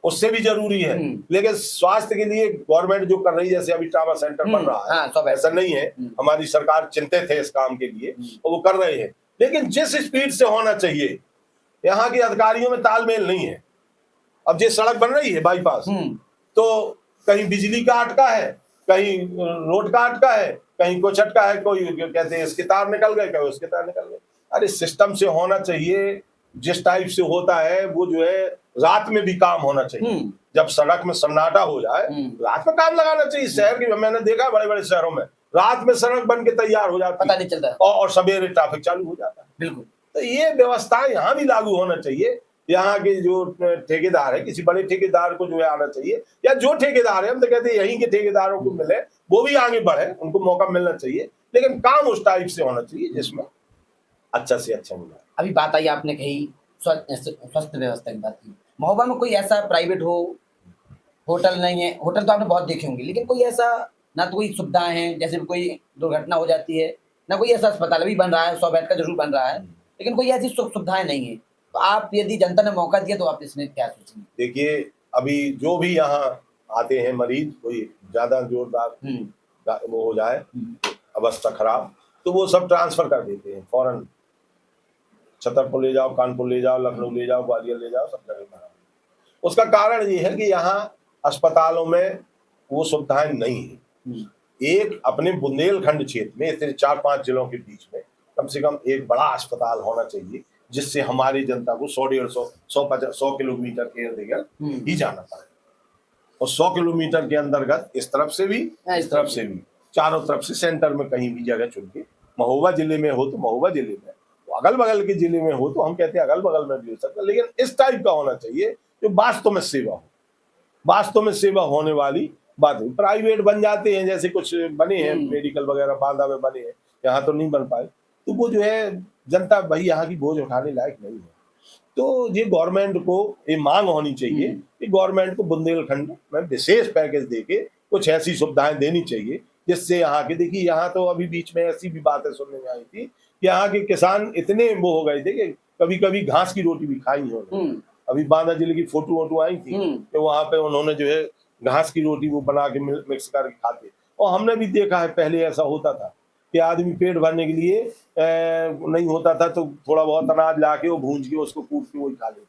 [SPEAKER 2] उससे भी जरूरी है, लेकिन स्वास्थ्य के लिए गवर्नमेंट जो कर रही है, जैसे अभी ट्रामा सेंटर बन रहा है, ऐसा नहीं है, हमारी सरकार चिंतित है इस काम के लिए, और वो कर रहे हैं। लेकिन जिस स्पीड से होना चाहिए, यहाँ के अधिकारियों में तालमेल नहीं है। अब ये सड़क बन रही है बाईपास, तो कहीं बिजली का अटका है, कहीं रोड का अटका है, कहीं कुछ अटका है, कोई कहते हैं इसके तार निकल गए, कहीं उसके तार निकल गए। अरे सिस्टम से होना चाहिए, जिस टाइप से होता है वो जो है रात में भी काम होना चाहिए। जब सड़क में सन्नाटा हो जाए, रात में काम लगाना चाहिए। शहर की मैंने देखा बड़े बड़े शहरों में रात में सड़क बन के तैयार हो जाती है,
[SPEAKER 1] पता नहीं चलता,
[SPEAKER 2] और सवेरे ट्रैफिक चालू हो जाता है।
[SPEAKER 1] बिल्कुल।
[SPEAKER 2] तो ये व्यवस्था यहाँ भी लागू होना चाहिए। यहाँ के जो ठेकेदार है, किसी बड़े ठेकेदार को जो है आना चाहिए, या जो ठेकेदार है, हम तो कहते हैं यहीं के ठेकेदारों को मिले, वो भी आगे बढ़े, उनको मौका मिलना चाहिए, लेकिन काम उस टाइप से होना चाहिए जिसमें अच्छा से अच्छा मिला।
[SPEAKER 1] अभी बात आई, आपने कही स्वास्थ्य व्यवस्था की बात की। महोबा में कोई ऐसा प्राइवेट होटल नहीं है? होटल तो आपने बहुत देखे होंगे, लेकिन कोई ऐसा, ना तो कोई सुविधाएं हैं, जैसे कोई दुर्घटना हो जाती है, ना कोई ऐसा अस्पताल भी बन रहा है, 100 बेड का जरूर बन रहा है, लेकिन कोई ऐसी सुविधाएं नहीं है। तो आप, यदि जनता ने मौका दिया, तो आप इसमें क्या सोचेंगे?
[SPEAKER 2] देखिए, अभी जो भी यहाँ आते हैं मरीज, कोई ज्यादा जोरदार वो हो जाए, अवस्था खराब, तो वो सब ट्रांसफर कर देते हैं फौरन। छतरपुर ले जाओ, कानपुर ले जाओ, लखनऊ ले जाओ, ग्वालियर ले जाओ, सब जगह खराब। उसका कारण ये है कि यहाँ अस्पतालों में वो सुविधाएं नहीं है। एक अपने बुंदेलखंड क्षेत्र में, इतने 4-5 जिलों के बीच में कम से कम एक बड़ा अस्पताल होना चाहिए, जिससे हमारी जनता को 100 किलोमीटर के इर्द गिर्द ही जाना पड़े, और 100 किलोमीटर के अंतर्गत इस तरफ से भी, इस तरफ से भी, चारों तरफ से सेंटर में कहीं भी जगह चुन के, महोबा जिले में हो तो महोबा जिले में, अगल बगल के जिले में हो तो हम कहते हैं अगल बगल में भी हो सकता है, लेकिन इस टाइप का होना चाहिए जो वास्तव में सेवा हो, वास्तव में सेवा होने वाली बात है। प्राइवेट बन जाते हैं, जैसे कुछ बने हैं मेडिकल वगैरह बांदा में बने हैं, यहाँ तो नहीं बन पाए, तो वो जो है जनता भाई यहाँ की बोझ उठाने लायक नहीं है। तो ये गवर्नमेंट को ये मांग होनी चाहिए कि गवर्नमेंट को बुंदेलखंड में विशेष पैकेज देके कुछ ऐसी सुविधाएं देनी चाहिए, जिससे यहाँ के, देखिए यहाँ तो अभी बीच में ऐसी भी बातें सुनने में आई थी कि यहाँ के किसान इतने वो हो गए थे कि कभी कभी घास की रोटी भी खाई हो। अभी बांदा जिले की फोटो आई थी कि वहां पे उन्होंने जो है घास की रोटी वो बना के मिक्स करके खाते, और हमने भी देखा है पहले ऐसा होता था कि आदमी पेट भरने के लिए नहीं होता था तो थोड़ा बहुत अनाज ला के वो भूंज के उसको कूट के वही खा लेते,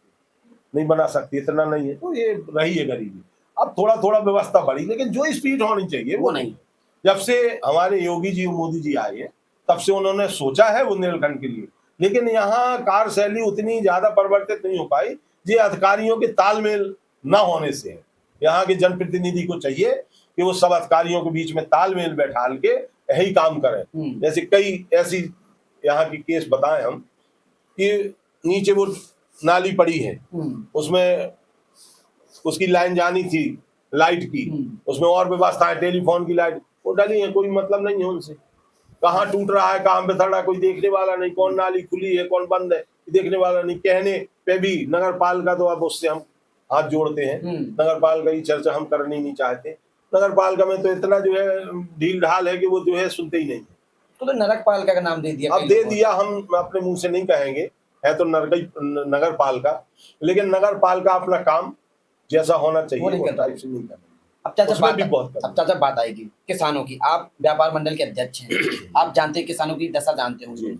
[SPEAKER 2] नहीं बना सकती, इतना नहीं है, तो ये रही है गरीबी। अब थोड़ा थोड़ा व्यवस्था बढ़ी, लेकिन जो स्पीड होनी चाहिए वो नहीं। जब से हमारे योगी जी मोदी जी आए हैं, तब से उन्होंने सोचा है बुंदेलखंड के लिए, लेकिन यहाँ कार्यशैली उतनी ज्यादा परिवर्तित नहीं हो पाई, ये अधिकारियों के तालमेल न होने से है। यहाँ के जनप्रतिनिधि को चाहिए कि वो सब अधिकारियों के बीच में तालमेल बैठाल के यही काम करें। जैसे कई ऐसी यहाँ की केस बताए हम कि नीचे वो नाली पड़ी है, उसमें उसकी लाइन जानी थी लाइट की, उसमें और व्यवस्था है, टेलीफोन की लाइट वो डली है, कोई मतलब नहीं है उनसे। कहाँ टूट रहा है, कहाँ पे रहा, कोई देखने वाला नहीं, कौन नाली खुली है कौन बंद है देखने वाला नहीं। कहने पे भी नगर पालिका तो अब उससे हम हाथ जोड़ते हैं, नगर पालिका की चर्चा हम करनी नहीं चाहते। नगर पालिका में तो इतना जो है ढील ढाल है कि वो जो है सुनते ही नहीं है।
[SPEAKER 1] तो नगर पालिका का नाम दे दिया,
[SPEAKER 2] अब दे दिया, हम अपने मुंह से नहीं कहेंगे, है तो नगर पालिका, लेकिन नगर पालिका अपना काम जैसा होना चाहिए वो टाइप से नहीं कर।
[SPEAKER 1] अब चाचा बात आएगी किसानों की। आप व्यापार मंडल के अध्यक्ष हैं, आप जानते हैं किसानों की दशा जानते होंगे।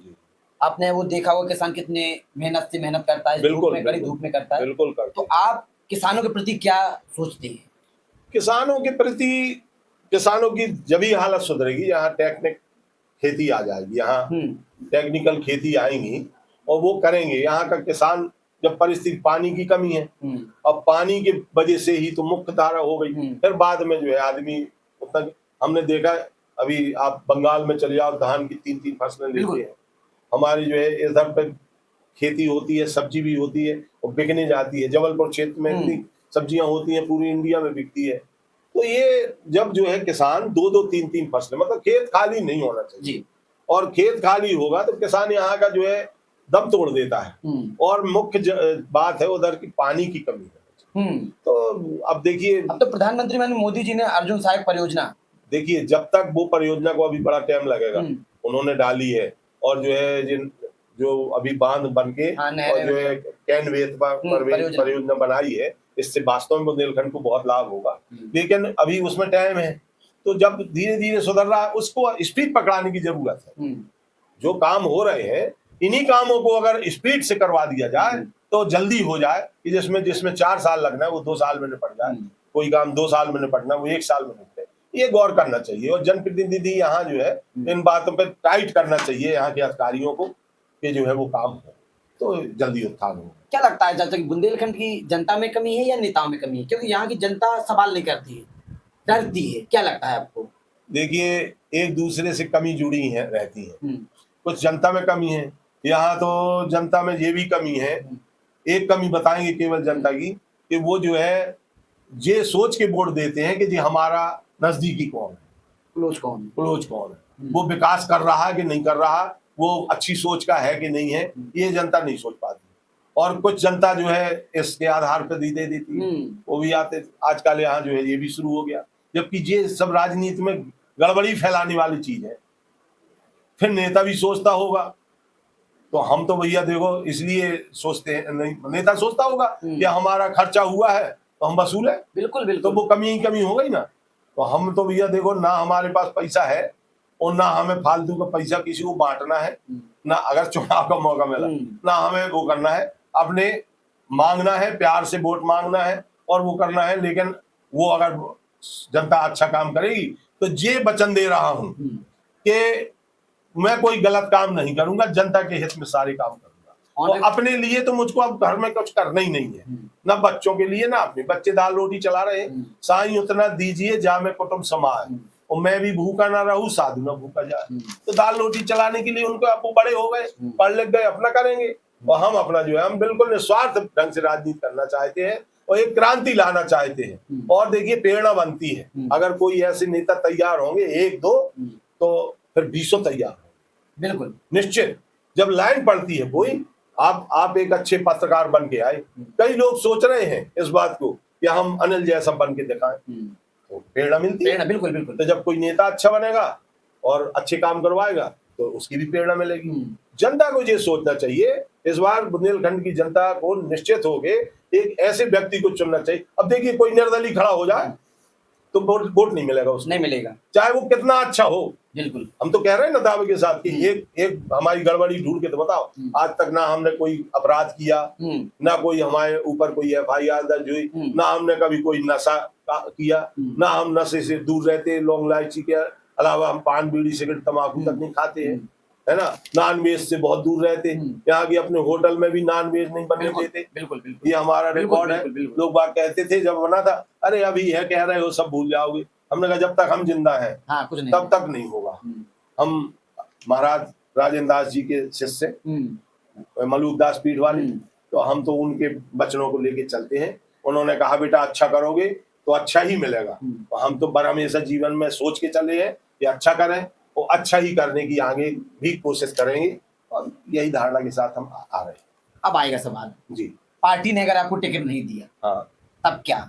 [SPEAKER 1] आपने वो देखा हुआ किसान कितने मेहनत से मेहनत करता है, कड़ी धूप में करता है।
[SPEAKER 2] बिल्कुल करता है।
[SPEAKER 1] तो आप किसानों के प्रति क्या सोचते हैं?
[SPEAKER 2] किसानों के प्रति, किसानों की जब ही हालत सुधरेगी, यहाँ टेक्निक खेती आ जाएगी, यहाँ टेक्निकल खेती आएंगी और वो करेंगे। यहाँ का किसान जब परिस्थिति पानी की कमी है, अब पानी की वजह से ही तो मुख्य धारा हो गई, फिर बाद में जो है आदमी उतना। हमने देखा अभी आप बंगाल में चले जाओ, धान की 3-3 फसलें लेते हैं। हमारी जो है इधर पे खेती होती है, सब्जी भी होती है और बिकने जाती है। जबलपुर क्षेत्र में इतनी सब्जियां होती हैं, पूरी इंडिया में बिकती है। तो ये जब जो है किसान 2-2, 3-3 फसलें, मतलब खेत खाली नहीं होना चाहिए। और खेत खाली होगा तो किसान यहाँ का जो है दम तोड़ देता है। और मुख्य बात है उधर की पानी की कमी है। तो अब देखिए,
[SPEAKER 1] अब तो प्रधानमंत्री मोदी जी ने अर्जुन सहायक परियोजना,
[SPEAKER 2] देखिए जब तक वो परियोजना को अभी बड़ा टाइम लगेगा, उन्होंने डाली है। और जो है जो अभी बांध बन के और जो है कैन परियोजना बनाई है, इससे वास्तव में बुंदेलखंड को बहुत लाभ होगा। लेकिन अभी उसमें टाइम है, तो जब धीरे धीरे सुधर रहा है उसको स्पीड पकड़ाने की जरूरत है। जो काम हो रहे हैं इन्हीं कामों को अगर स्पीड से करवा दिया जाए तो जल्दी हो जाए, कि जिसमें 4 साल लगना है वो 2 साल में निपट जाए। कोई काम 2 साल में निपटना वो 1 साल में निपटे, ये गौर करना चाहिए। और जनप्रतिनिधि यहाँ जो है इन बातों पर टाइट करना चाहिए यहाँ के अधिकारियों को, कि जो है वो काम हो तो जल्दी उत्थान हो।
[SPEAKER 1] क्या लगता है चाचा कि बुंदेलखंड की जनता में कमी है या नेताओं में कमी है? क्योंकि यहाँ की जनता सवाल नहीं करती है, डरती है। क्या लगता है आपको?
[SPEAKER 2] देखिए, एक दूसरे से कमी जुड़ी है रहती है। कुछ जनता में कमी है, यहाँ तो जनता में ये भी कमी है। एक कमी बताएंगे केवल जनता की, कि वो जो है ये सोच के वोट देते हैं कि जी हमारा नजदीकी कौन है, क्लोज कौन है, वो विकास कर रहा है कि नहीं कर रहा, वो अच्छी सोच का है कि नहीं है, ये जनता नहीं सोच पाती। और कुछ जनता जो है इसके आधार पर दे देती है, वो भी आते। आजकल यहाँ जो है ये भी शुरू हो गया, जबकि ये सब राजनीति में गड़बड़ी फैलाने वाली चीज है। फिर नेता भी सोचता होगा, तो हम तो भैया देखो इसलिए सोचते हैं, नहीं नेता सोचता होगा कि हमारा खर्चा हुआ है तो हम वसूल है।
[SPEAKER 1] बिल्कुल।
[SPEAKER 2] तो वो कमी ही कमी हो गई ना। तो हम तो भैया देखो, ना हमारे पास पैसा है और ना हमें फालतू का पैसा किसी को बांटना है, ना अगर चुनाव का मौका मिला ना हमें वो करना है, अपने मांगना है, प्यार से वोट मांगना है और वो करना है। लेकिन वो अगर जनता अच्छा काम करेगी तो ये वचन दे रहा हूं कि मैं कोई गलत काम नहीं करूंगा, जनता के हित में सारे काम करूंगा। और अपने लिए तो मुझको अब घर में कुछ करना ही नहीं है, ना बच्चों के लिए ना अपने। बच्चे दाल रोटी चला रहे, साईं उतना दीजिए जा में कुटुंब समाए, और मैं भी भूखा ना रहूं साधु ना भूखा जाए। तो दाल रोटी चलाने के लिए उनको आपको बड़े हो गए, पढ़ लिख गए, अपना करेंगे। और हम अपना जो है हम बिल्कुल निस्वार्थ ढंग से राजनीति करना चाहते हैं और एक क्रांति लाना चाहते हैं। और देखिए, प्रेरणा बनती है अगर कोई ऐसे नेता तैयार होंगे 1-2 तो फिर 20 तैयार।
[SPEAKER 1] बिल्कुल
[SPEAKER 2] निश्चित। जब लाइन पड़ती है कोई, आप एक अच्छे पत्रकार बन के आए, कई लोग सोच रहे हैं इस बात को कि हम अनिल जैसा बन के दिखाएं, तो प्रेरणा मिलती है।
[SPEAKER 1] बिल्कुल।
[SPEAKER 2] तो जब कोई नेता अच्छा बनेगा और अच्छे काम करवाएगा तो उसकी भी प्रेरणा मिलेगी। जनता को ये सोचना चाहिए, इस बार बुंदेलखंड की जनता को निश्चित होके एक ऐसे व्यक्ति को चुनना चाहिए। अब देखिए, कोई निर्दलीय खड़ा हो जाए तो वोट नहीं मिलेगा उसको,
[SPEAKER 1] नहीं मिलेगा, चाहे
[SPEAKER 2] वो कितना अच्छा हो।
[SPEAKER 1] बिल्कुल।
[SPEAKER 2] हम तो कह रहे हैं ना दावे के साथ कि एक हमारी गड़बड़ी ढूंढ के तो बताओ। आज तक ना हमने कोई अपराध किया, ना कोई हमारे ऊपर कोई FIR दर्ज हुई, ना हमने कभी कोई नशा किया, ना हम नशे से दूर रहते, लौंग इलायची के अलावा हम पान बीड़ी सिगरेट तम्बाकू तक नहीं खाते हैं, है ना। नॉन वेज से बहुत दूर रहते, यहाँ की अपने होटल में भी नॉन वेज नहीं बनने देते।
[SPEAKER 1] बिल्कुल।
[SPEAKER 2] ये हमारा रिकॉर्ड है। लोग बात कहते थे जब बना था, अरे अभी है कह रहे हो सब भूल जाओगे। हमने कहा जब तक हम जिंदा हैं
[SPEAKER 1] हाँ, कुछ नहीं
[SPEAKER 2] तब तक नहीं होगा। हम महाराज राजेंद्र दास जी के शिष्य मलूक दास पीठ वाले, तो हम तो उनके वचनों को लेके चलते हैं। उन्होंने कहा बेटा अच्छा करोगे तो अच्छा ही मिलेगा, तो हम तो बर हमेशा जीवन में सोच के चले हैं कि अच्छा करें और अच्छा ही करने की आगे भी कोशिश करेंगे, और यही धारणा के साथ हम आ रहे हैं।
[SPEAKER 1] अब आएगा सवाल
[SPEAKER 2] जी।
[SPEAKER 1] पार्टी ने अगर आपको टिकट नहीं दिया,
[SPEAKER 2] हाँ,
[SPEAKER 1] तब क्या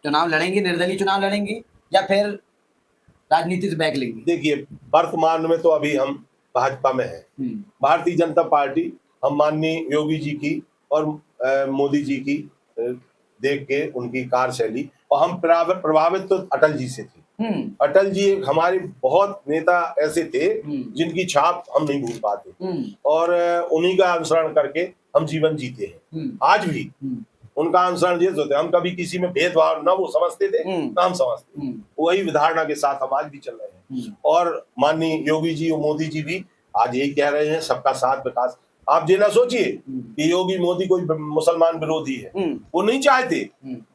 [SPEAKER 1] चुनाव लड़ेंगे, निर्दलीय चुनाव लड़ेंगे या फिर राजनीति से बैग लेंगे?
[SPEAKER 2] देखिए वर्तमान में तो अभी हम भाजपा में हैं, भारतीय जनता पार्टी। हम माननीय योगी जी की और मोदी जी की देख के उनकी कार्यशैली, और हम प्रभावित तो अटल जी से थे। अटल जी एक हमारे बहुत नेता ऐसे थे जिनकी छाप हम नहीं भूल पाते, और उन्हीं का अनुसरण करके हम जीवन जीते हैं। आज भी उनका अनुसरण ये होते, हम कभी किसी में भेदभाव ना वो समझते थे ना हम समझते, वही विधारणा के साथ हम आज भी चल रहे हैं। और माननीय योगी जी और मोदी जी भी आज यही कह रहे हैं सबका साथ विकास। आप ये ना सोचिए कि योगी मोदी कोई मुसलमान विरोधी है, वो नहीं चाहते,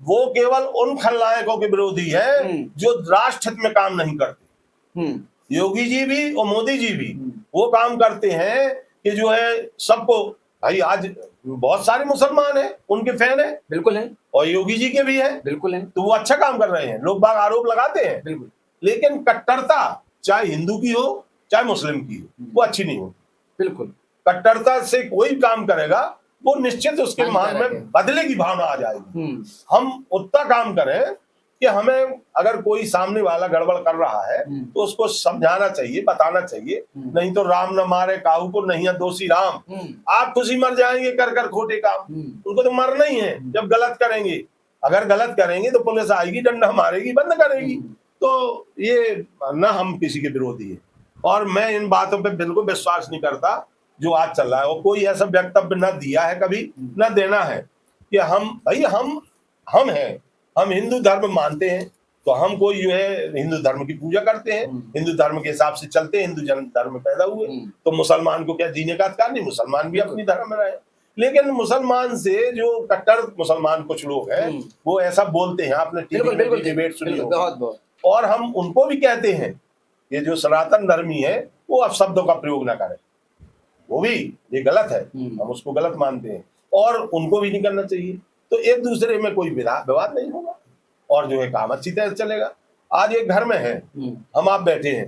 [SPEAKER 2] वो केवल उन खलनायकों के विरोधी है जो राष्ट्र हित में काम नहीं करते। योगी जी भी और मोदी जी भी वो काम करते हैं कि जो है सबको, भाई आज बहुत सारे मुसलमान हैं उनके फैन है,
[SPEAKER 1] बिल्कुल है,
[SPEAKER 2] और योगी जी के भी है,
[SPEAKER 1] बिल्कुल है,
[SPEAKER 2] तो वो अच्छा काम कर रहे हैं, लोग बाग आरोप लगाते हैं,
[SPEAKER 1] बिल्कुल।
[SPEAKER 2] लेकिन कट्टरता चाहे हिंदू की हो चाहे मुस्लिम की हो, वो अच्छी नहीं होती।
[SPEAKER 1] बिल्कुल,
[SPEAKER 2] कट्टरता से कोई काम करेगा वो निश्चित उसके मन में बदले की भावना आ जाएगी। हम उतना काम करें कि हमें अगर कोई सामने वाला गड़बड़ कर रहा है तो उसको समझाना चाहिए, बताना चाहिए, नहीं तो राम न मारे काहू को नहीं है दोषी राम। आप खुशी मर जाएंगे कर कर खोटे काम, उनको तो मरना ही है जब गलत करेंगे। अगर गलत करेंगे तो पुलिस आएगी, डंडा मारेगी, बंद करेगी। तो ये न हम किसी के विरोधी है, और मैं इन बातों पे बिल्कुल विश्वास नहीं करता जो आज चल रहा है, और कोई ऐसा वक्तव्य न दिया है कभी, न देना है कि हम भाई हम हैं, हम हिंदू धर्म मानते हैं, तो हम कोई जो है हिंदू धर्म की पूजा करते हैं, हिंदू धर्म के हिसाब से चलते हैं, हिंदू जन्म धर्म में पैदा हुए, तो मुसलमान को क्या जीने का अधिकार नहीं? मुसलमान भी अपनी धर्म में रहे। लेकिन मुसलमान से जो कट्टर मुसलमान कुछ लोग हैं वो ऐसा बोलते हैं, आपने टीवी में डिबेट सुनी हो, और हम उनको भी कहते हैं ये जो सनातन धर्मी है वो अपशब्दों का प्रयोग ना करें, वो भी ये गलत है, हम उसको गलत मानते हैं, और उनको भी नहीं करना चाहिए। तो एक दूसरे में कोई विवाद नहीं होगा, और जो है काम अच्छी तरह चलेगा। आज एक घर में है, हम आप बैठे हैं,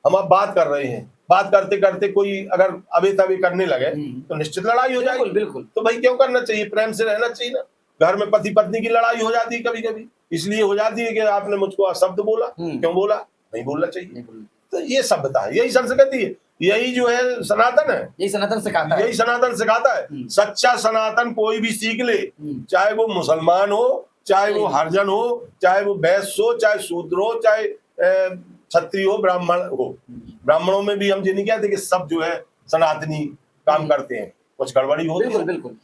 [SPEAKER 2] हम आप बात कर रहे हैं, बात करते करते कोई अगर अबे तबे करने लगे तो निश्चित लड़ाई हो जाएगी।
[SPEAKER 1] बिल्कुल।
[SPEAKER 2] तो भाई क्यों करना चाहिए? प्रेम से रहना चाहिए ना। घर में पति पत्नी की लड़ाई हो जाती है कभी कभी, इसलिए हो जाती है कि आपने मुझको अशब्द बोला, क्यों बोला? नहीं बोलना चाहिए। तो ये सभ्यता है, यही संस्कृति है, यही जो है सनातन है,
[SPEAKER 1] यही सनातन सिखाता है,
[SPEAKER 2] यही सनातन सिखाता है। सच्चा सनातन कोई भी सीख ले, चाहे वो मुसलमान हो, चाहे वो हरिजन हो, चाहे वो वैश्य हो, चाहे शूद्र हो, चाहे क्षत्रिय हो, ब्राह्मण हो। ब्राह्मणों में भी हम ये नहीं कहते कि सब जो है सनातनी काम करते हैं, कुछ गड़बड़ी होती है, बिल्कुल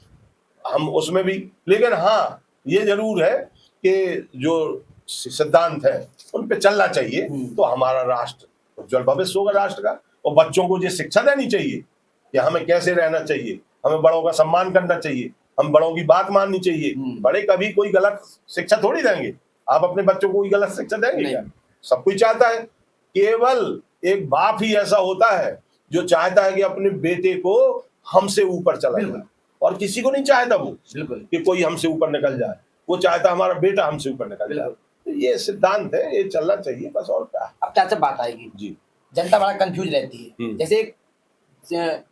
[SPEAKER 2] हम उसमें भी। लेकिन हाँ ये जरूर है कि जो सिद्धांत है उन पे चलना चाहिए, तो हमारा राष्ट्र उज्जवल भविष्य होगा राष्ट्र का। और बच्चों को ये शिक्षा देनी चाहिए कि हमें कैसे रहना चाहिए, हमें बड़ों का सम्मान करना चाहिए, हम बड़ों की बात माननी चाहिए। बड़े कभी कोई गलत शिक्षा थोड़ी देंगे, आप अपने बच्चों को कोई गलत शिक्षा देंगे क्या? सब कोई चाहता है, केवल एक बाप ही ऐसा होता है जो चाहता है कि अपने बेटे को हमसे ऊपर चला जाए, और किसी को नहीं चाहता वो कि कोई हमसे ऊपर निकल जाए, वो चाहता हमारा बेटा हमसे ऊपर निकल जाए। तो ये सिद्धांत है, ये चलना चाहिए बस, और क्या।
[SPEAKER 1] अब चाचा बात आएगी जी, जनता बड़ा कंफ्यूज रहती है, जैसे एक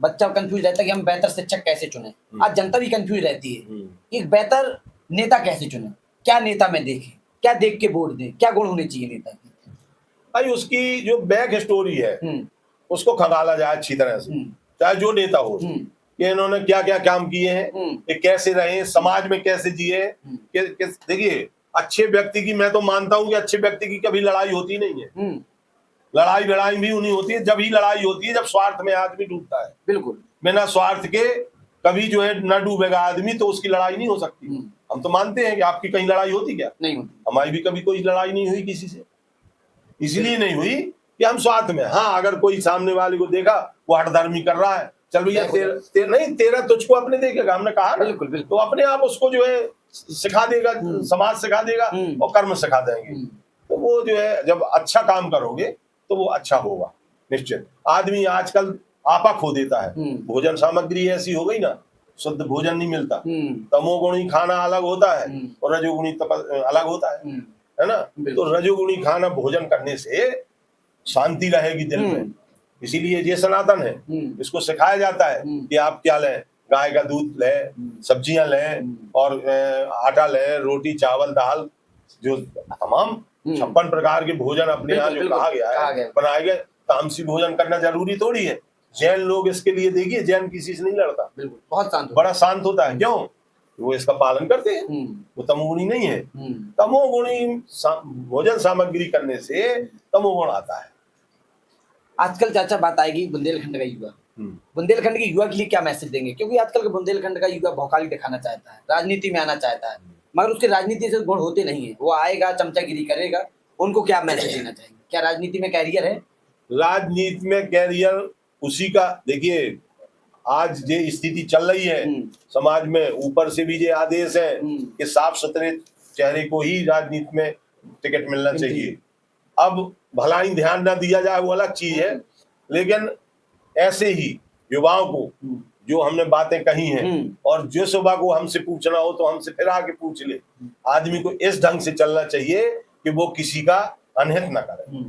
[SPEAKER 1] बच्चा कंफ्यूज रहता है कि हम बेहतर शिक्षक कैसे चुने, आज जनता भी कंफ्यूज रहती है कि एक बेहतर नेता कैसे चुने, क्या नेता में देखें, क्या देख के वोट दें, क्या गुण होने चाहिए नेता की?
[SPEAKER 2] भाई उसकी जो बैक स्टोरी है उसको खंगाला जाए अच्छी तरह से, चाहे जो नेता हो, कि इन्होंने क्या क्या काम किए हैं, कि कैसे रहे, समाज में कैसे जिए। देखिए अच्छे व्यक्ति की, मैं तो मानता हूं कि अच्छे व्यक्ति की कभी लड़ाई होती नहीं है, लड़ाई लड़ाई भी उन्हीं होती है जब ही लड़ाई होती है जब स्वार्थ में आदमी डूबता है। बिल्कुल, बिना स्वार्थ के कभी जो है न डूबेगा आदमी, तो उसकी लड़ाई नहीं हो सकती। हम तो मानते हैं कि आपकी कहीं लड़ाई होती क्या? नहीं होती। हमारी भी कभी कोई लड़ाई नहीं हुई किसी से, इसलिए नहीं हुई कि हम स्वार्थ में। हाँ अगर कोई सामने वाले को देखा वो हठधर्मी कर रहा है, चल भैया तेरा तुझको अपने देखेगा, हमने कहा ना, बिल्कुल, तो अपने आप उसको जो है सिखा देगा, समाज सिखा देगा और कर्म सिखा देंगे। तो वो जो है जब अच्छा काम करोगे तो वो अच्छा होगा निश्चित। आदमी आजकल आपा खो देता है, भोजन सामग्री ऐसी हो गई ना, शुद्ध भोजन नहीं मिलता। तमोगुणी खाना अलग होता है और रजोगुणी अलग होता है ना। तो रजोगुणी खाना भोजन करने से शांति रहेगी दिल में, इसीलिए ये सनातन है, इसको सिखाया जाता है कि आप क्या लें, गाय का दूध लें, सब्जियां लें और आटा लें, रोटी चावल दाल, जो तमाम 56 प्रकार के भोजन अपने यहाँ जो कहा गया है बनाए गए। तामसी भोजन करना जरूरी थोड़ी है। जैन लोग इसके लिए, देखिए जैन किसी से नहीं लड़ता,
[SPEAKER 1] बहुत शांत,
[SPEAKER 2] बड़ा शांत होता है। क्यों? वो इसका पालन करते हैं, वो तमोगुणी नहीं है। तमोगुणी भोजन सामग्री करने से तमोगुण आता है।
[SPEAKER 1] आजकल चाचा बात आएगी बुंदेलखंड का युवा, बुंदेलखंड के युवा के लिए क्या मैसेज देंगे? क्योंकि आजकल का बुंदेलखंड का युवा भौकाली दिखाना चाहता है, राजनीति में आना चाहता है, मगर उसके राजनीति से गुण होते नहीं है। वो आएगा चमचागिरी करेगा, उनको क्या मैसेज देना चाहेंगे? क्या राजनीति में कैरियर है?
[SPEAKER 2] राजनीति में कैरियर उसी का, देखिए आज ये स्थिति चल रही है समाज में, ऊपर से भी ये आदेश है कि साफ सुथरे चेहरे को ही राजनीति में टिकट मिलना चाहिए। अब भला ही ध्यान ना दिया जाए वो अलग चीज है, लेकिन ऐसे ही युवाओं को जो हमने बातें कही हैं और जो सुबह को हमसे पूछना हो तो हमसे फिर आके पूछ ले। आदमी को इस ढंग से चलना चाहिए कि वो किसी का अनहित ना करे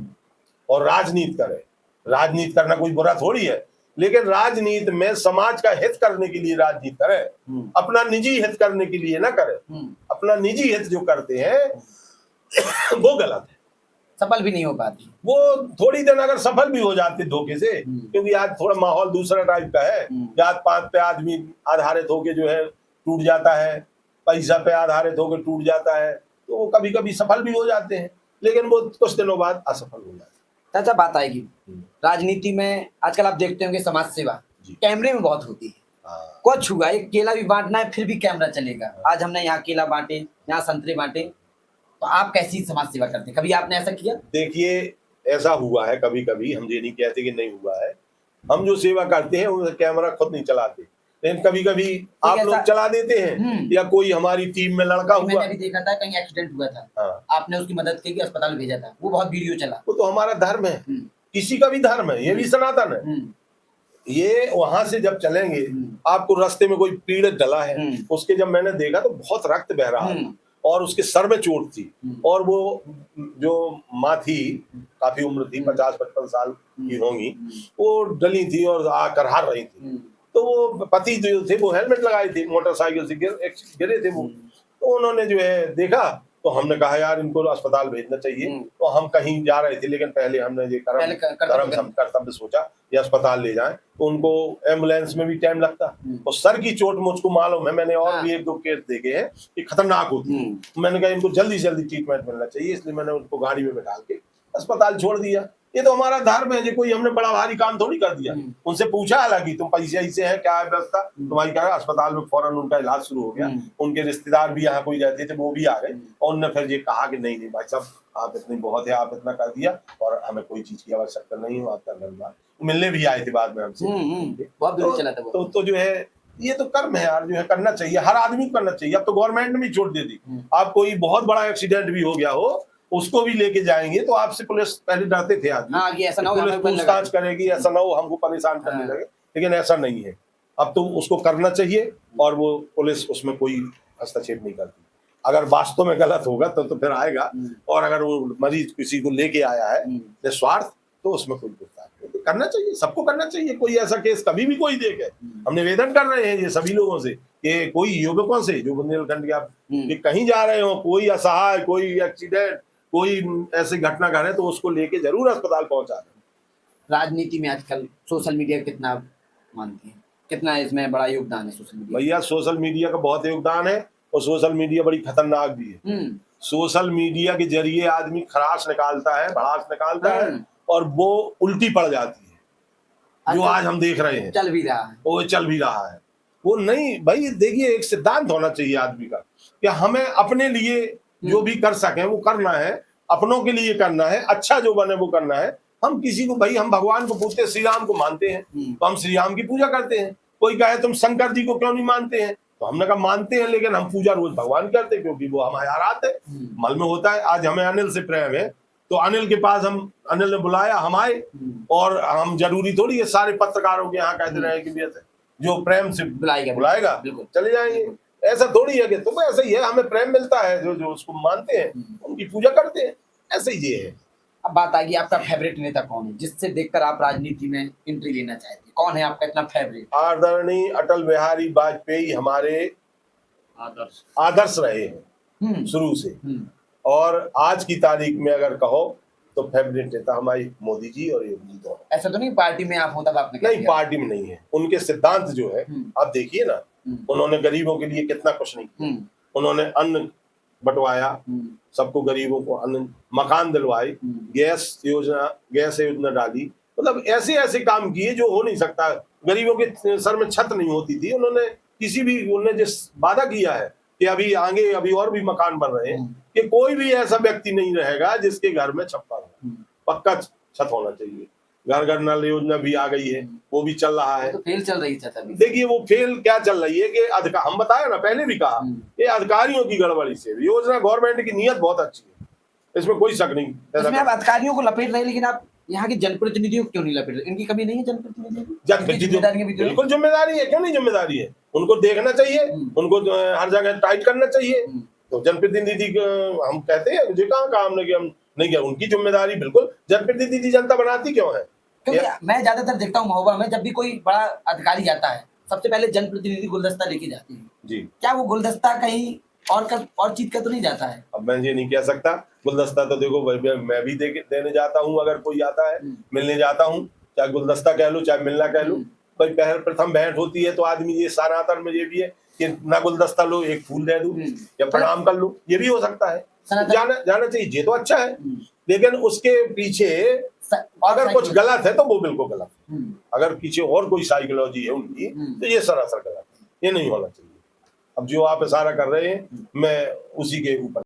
[SPEAKER 2] और राजनीति करे। राजनीति करना कोई बुरा थोड़ी है, लेकिन राजनीति में समाज का हित करने के लिए राजनीति करे, अपना निजी हित करने के लिए ना करे। अपना निजी हित जो करते हैं वो गलत है,
[SPEAKER 1] सफल भी नहीं हो पाती।
[SPEAKER 2] वो थोड़ी दिन अगर सफल भी हो जाते धोखे से, क्योंकि आज थोड़ा माहौल दूसरा टाइप का है, जात पात पे आदमी आधारित होके जो है टूट जाता है, पैसा पे आधारित होके टूट जाता है, तो वो कभी कभी सफल भी हो जाते हैं, लेकिन वो कुछ दिनों बाद असफल हो जाते हैं।
[SPEAKER 1] चाचा बात आएगी राजनीति में, आजकल आप देखते होंगे समाज सेवा कैमरे में बहुत होती है। कुछ हुआ, एक केला भी बांटना है फिर भी कैमरा चलेगा। आज हमने यहाँ केला बांटे, यहाँ संतरे बांटे, तो आप कैसी समाज सेवा करते हैं? कभी आपने ऐसा किया?
[SPEAKER 2] देखिए ऐसा हुआ है कभी कभी, हम ये नहीं कहते कि नहीं हुआ है। हम जो सेवा करते हैं उनसे कैमरा खुद नहीं चलाते, लेकिन कभी कभी आप लोग चला देते हैं, या कोई हमारी टीम में लड़का हुआ,
[SPEAKER 1] मैंने भी देखा था कहीं एक्सीडेंट हुआ था, आपने उसकी मदद की, अस्पताल भेजा था, वो बहुत वीडियो चला।
[SPEAKER 2] वो तो हमारा धर्म है, किसी का भी धर्म है, ये भी सनातन है। ये वहां से जब चलेंगे, आपको रास्ते में कोई पीड़ित डला है, उसके जब मैंने देखा तो बहुत रक्त बह रहा था और उसके सर में चोट थी, और वो जो माँ थी काफी उम्र थी, 50-55 साल की होंगी, वो डली थी और आकर हार रही थी। तो वो पति जो थे वो हेलमेट लगाए थे, मोटरसाइकिल से गिरे थे वो, तो उन्होंने जो है देखा, तो हमने कहा यार इनको अस्पताल भेजना चाहिए। तो हम कहीं जा रहे थे, लेकिन पहले हमने ये कर्तव्य सोचा ये अस्पताल ले जाएं, तो उनको एम्बुलेंस में भी टाइम लगता। और सर की चोट मुझको मालूम है, मैंने और भी 1-2 केस देखे हैं कि खतरनाक होती है। मैंने कहा इनको जल्दी से जल्दी ट्रीटमेंट मिलना चाहिए, इसलिए मैंने उनको गाड़ी में बैठा के अस्पताल छोड़ दिया। ये तो हमारा धर्म है, ये कोई हमने बड़ा भारी काम थोड़ी कर दिया। उनसे पूछा हालांकि तुम पैसे ऐसे है, क्या है व्यवस्था तुम्हारी, क्या है? अस्पताल में फौरन उनका इलाज शुरू हो गया। उनके रिश्तेदार भी यहाँ कोई रहते थे, वो भी आ गए, और उन्होंने फिर ये कहा कि नहीं भाई साहब आप इतनी बहुत है, आप इतना कर दिया और हमें कोई चीज की आवश्यकता नहीं है, आपका धन्यवाद। मिलने भी आए थे बाद में हमसे,
[SPEAKER 1] बहुत दूर चला था वो।
[SPEAKER 2] तो जो है ये तो कर्म है यार, जो है करना चाहिए, हर आदमी को करना चाहिए। अब तो गवर्नमेंट ने भी छूट दे दी, आप कोई बहुत बड़ा एक्सीडेंट भी हो गया हो, उसको भी लेके जाएंगे तो आपसे पुलिस पहले डरते थे आदमी,
[SPEAKER 1] हाँ, ऐसा ना हो
[SPEAKER 2] पुलिस पूछताछ करेगी, ऐसा ना हो हमको परेशान करने लगे, लेकिन ऐसा नहीं है। अब तो उसको करना चाहिए और वो पुलिस उसमें कोई हस्तक्षेप नहीं करती। अगर वास्तव में गलत होगा तो फिर आएगा, और अगर वो मरीज किसी को लेके आया है निस्वार्थ, तो उसमें कोई पूछताछ नहीं करना चाहिए, सबको करना चाहिए। कोई ऐसा केस कभी भी कोई देखे, हम निवेदन कर रहे हैं ये सभी लोगों से कि कोई युवकों से जो बुंदेलखंड के आप कहीं जा रहे हो, कोई असहाय, कोई एक्सीडेंट, कोई ऐसी घटना घटे, तो उसको लेके जरूर अस्पताल पहुंचा दें।
[SPEAKER 1] राजनीति में आजकल सोशल मीडिया कितना मानती है, कितना इसमें बड़ा योगदान है सोशल मीडिया?
[SPEAKER 2] भैया सोशल मीडिया का बहुत योगदान है, और सोशल मीडिया बड़ी खतरनाक भी है। सोशल मीडिया के जरिए आदमी खराश निकालता है, भड़ास निकालता है, और वो उल्टी पड़ जाती है, जो आज हम देख रहे हैं
[SPEAKER 1] चल भी रहा है,
[SPEAKER 2] वो चल भी रहा है। वो नहीं भाई, देखिए एक सिद्धांत होना चाहिए आदमी का कि हमें अपने लिए जो भी कर सके वो करना है, अपनों के लिए करना है, अच्छा जो बने वो करना है। हम किसी को, भाई हम भगवान को पूछते, श्री राम को मानते हैं तो हम श्री राम की पूजा करते हैं। कोई कहे तुम शंकर जी को क्यों नहीं मानते हैं, तो हमने कहा मानते हैं, लेकिन हम पूजा रोज भगवान करते हैं क्योंकि वो हमारे आराध्य है। मन में होता है। आज हमें अनिल से प्रेम है तो अनिल के पास हम, अनिल ने बुलाया हम आए, और हम जरूरी थोड़ी है सारे पत्रकारों के यहाँ कहते रहे कि भी ऐसे जो प्रेम से बुलाएगा चले जाएंगे, ऐसा थोड़ी है कि तुम ऐसा ही है। हमें प्रेम मिलता है, जो जो उसको मानते हैं उनकी पूजा करते हैं, ऐसे ही ये है।
[SPEAKER 1] अब बात आएगी आपका फेवरेट नेता कौन है, जिससे देखकर आप राजनीति में एंट्री लेना चाहते हैं? कौन है आपका इतना फेवरेट?
[SPEAKER 2] आदरणीय अटल बिहारी वाजपेयी हमारे आदर्श रहे हैं शुरू से, और आज की तारीख में अगर कहो तो फेवरेट नेता हमारी मोदी जी और योगी जी दोनों।
[SPEAKER 1] ऐसा तो नहीं पार्टी में आप हो तब आपने
[SPEAKER 2] नहीं, पार्टी में नहीं है। उनके सिद्धांत जो है आप देखिए ना, उन्होंने गरीबों के लिए कितना कुछ नहीं किया। उन्होंने अन्न बंटवाया सबको, गरीबों को अन्न, मकान दिलवाए, गैस योजना डाली, मतलब ऐसे ऐसे काम किए जो हो नहीं सकता। गरीबों के सर में छत नहीं होती थी। उन्होंने किसी भी, उन्होंने जिस वादा किया है कि अभी आगे अभी और भी मकान बन रहे हैं, कि कोई भी ऐसा व्यक्ति नहीं रहेगा जिसके घर में छप्पर हो, पक्का छत होना चाहिए। घर घर नल योजना भी आ गई है, वो भी चल रहा है।
[SPEAKER 1] तो फेल चल रही छत अभी।
[SPEAKER 2] देखिए वो फेल क्या चल रही है कि हम बताया ना, पहले भी कहा, ये अधिकारियों की गड़बड़ी से। योजना गवर्नमेंट की नीयत बहुत अच्छी है, इसमें कोई शक नहीं।
[SPEAKER 1] इसमें आप अधिकारियों को लपेट रहे हैं, लेकिन आप यहाँ के जनप्रतिनिधियों को क्यों नहीं लपेट रहे? इनकी कमी नहीं है जनप्रतिनिधियों?
[SPEAKER 2] बिल्कुल जिम्मेदारी है, क्यों नहीं जिम्मेदारी है? उनको देखना चाहिए, उनको हर जगह टाइट करना चाहिए। तो जनप्रतिनिधि हम कहते हैं मुझे कहाँ कहा हमने कि हम नहीं किया, उनकी जिम्मेदारी बिल्कुल। जनप्रतिनिधि जनता बनाती क्यों है?
[SPEAKER 1] क्योंकि मैं ज्यादातर देखता हूँ महोबा में, जब भी कोई बड़ा अधिकारी जाता है सबसे पहले जनप्रतिनिधि गुलदस्ता लेके जाते हैं
[SPEAKER 2] जी।
[SPEAKER 1] क्या वो गुलदस्ता कहीं और चीज का तो नहीं जाता है?
[SPEAKER 2] अब मैं ये नहीं कह सकता। गुलदस्ता तो देखो मैं भी देने जाता हूँ, अगर कोई आता है मिलने जाता हूँ, चाहे गुलदस्ता कह लो चाहे मिलना कह लो। कोई प्रथम भेंट होती है तो आदमी ये सनातन में ये भी है कि ना गुलदस्ता लो, एक फूल दे दूं या प्रणाम कर लो, ये भी हो सकता है। जाना चाहिए, ये तो अच्छा है, लेकिन उसके पीछे अगर कुछ गलत है तो वो बिल्कुल गलत है। अगर पीछे और कोई साइकोलॉजी है उनकी तो ये सरासर गलत है, ये नहीं होना चाहिए। अब जो आप इशारा कर रहे हैं मैं उसी के ऊपर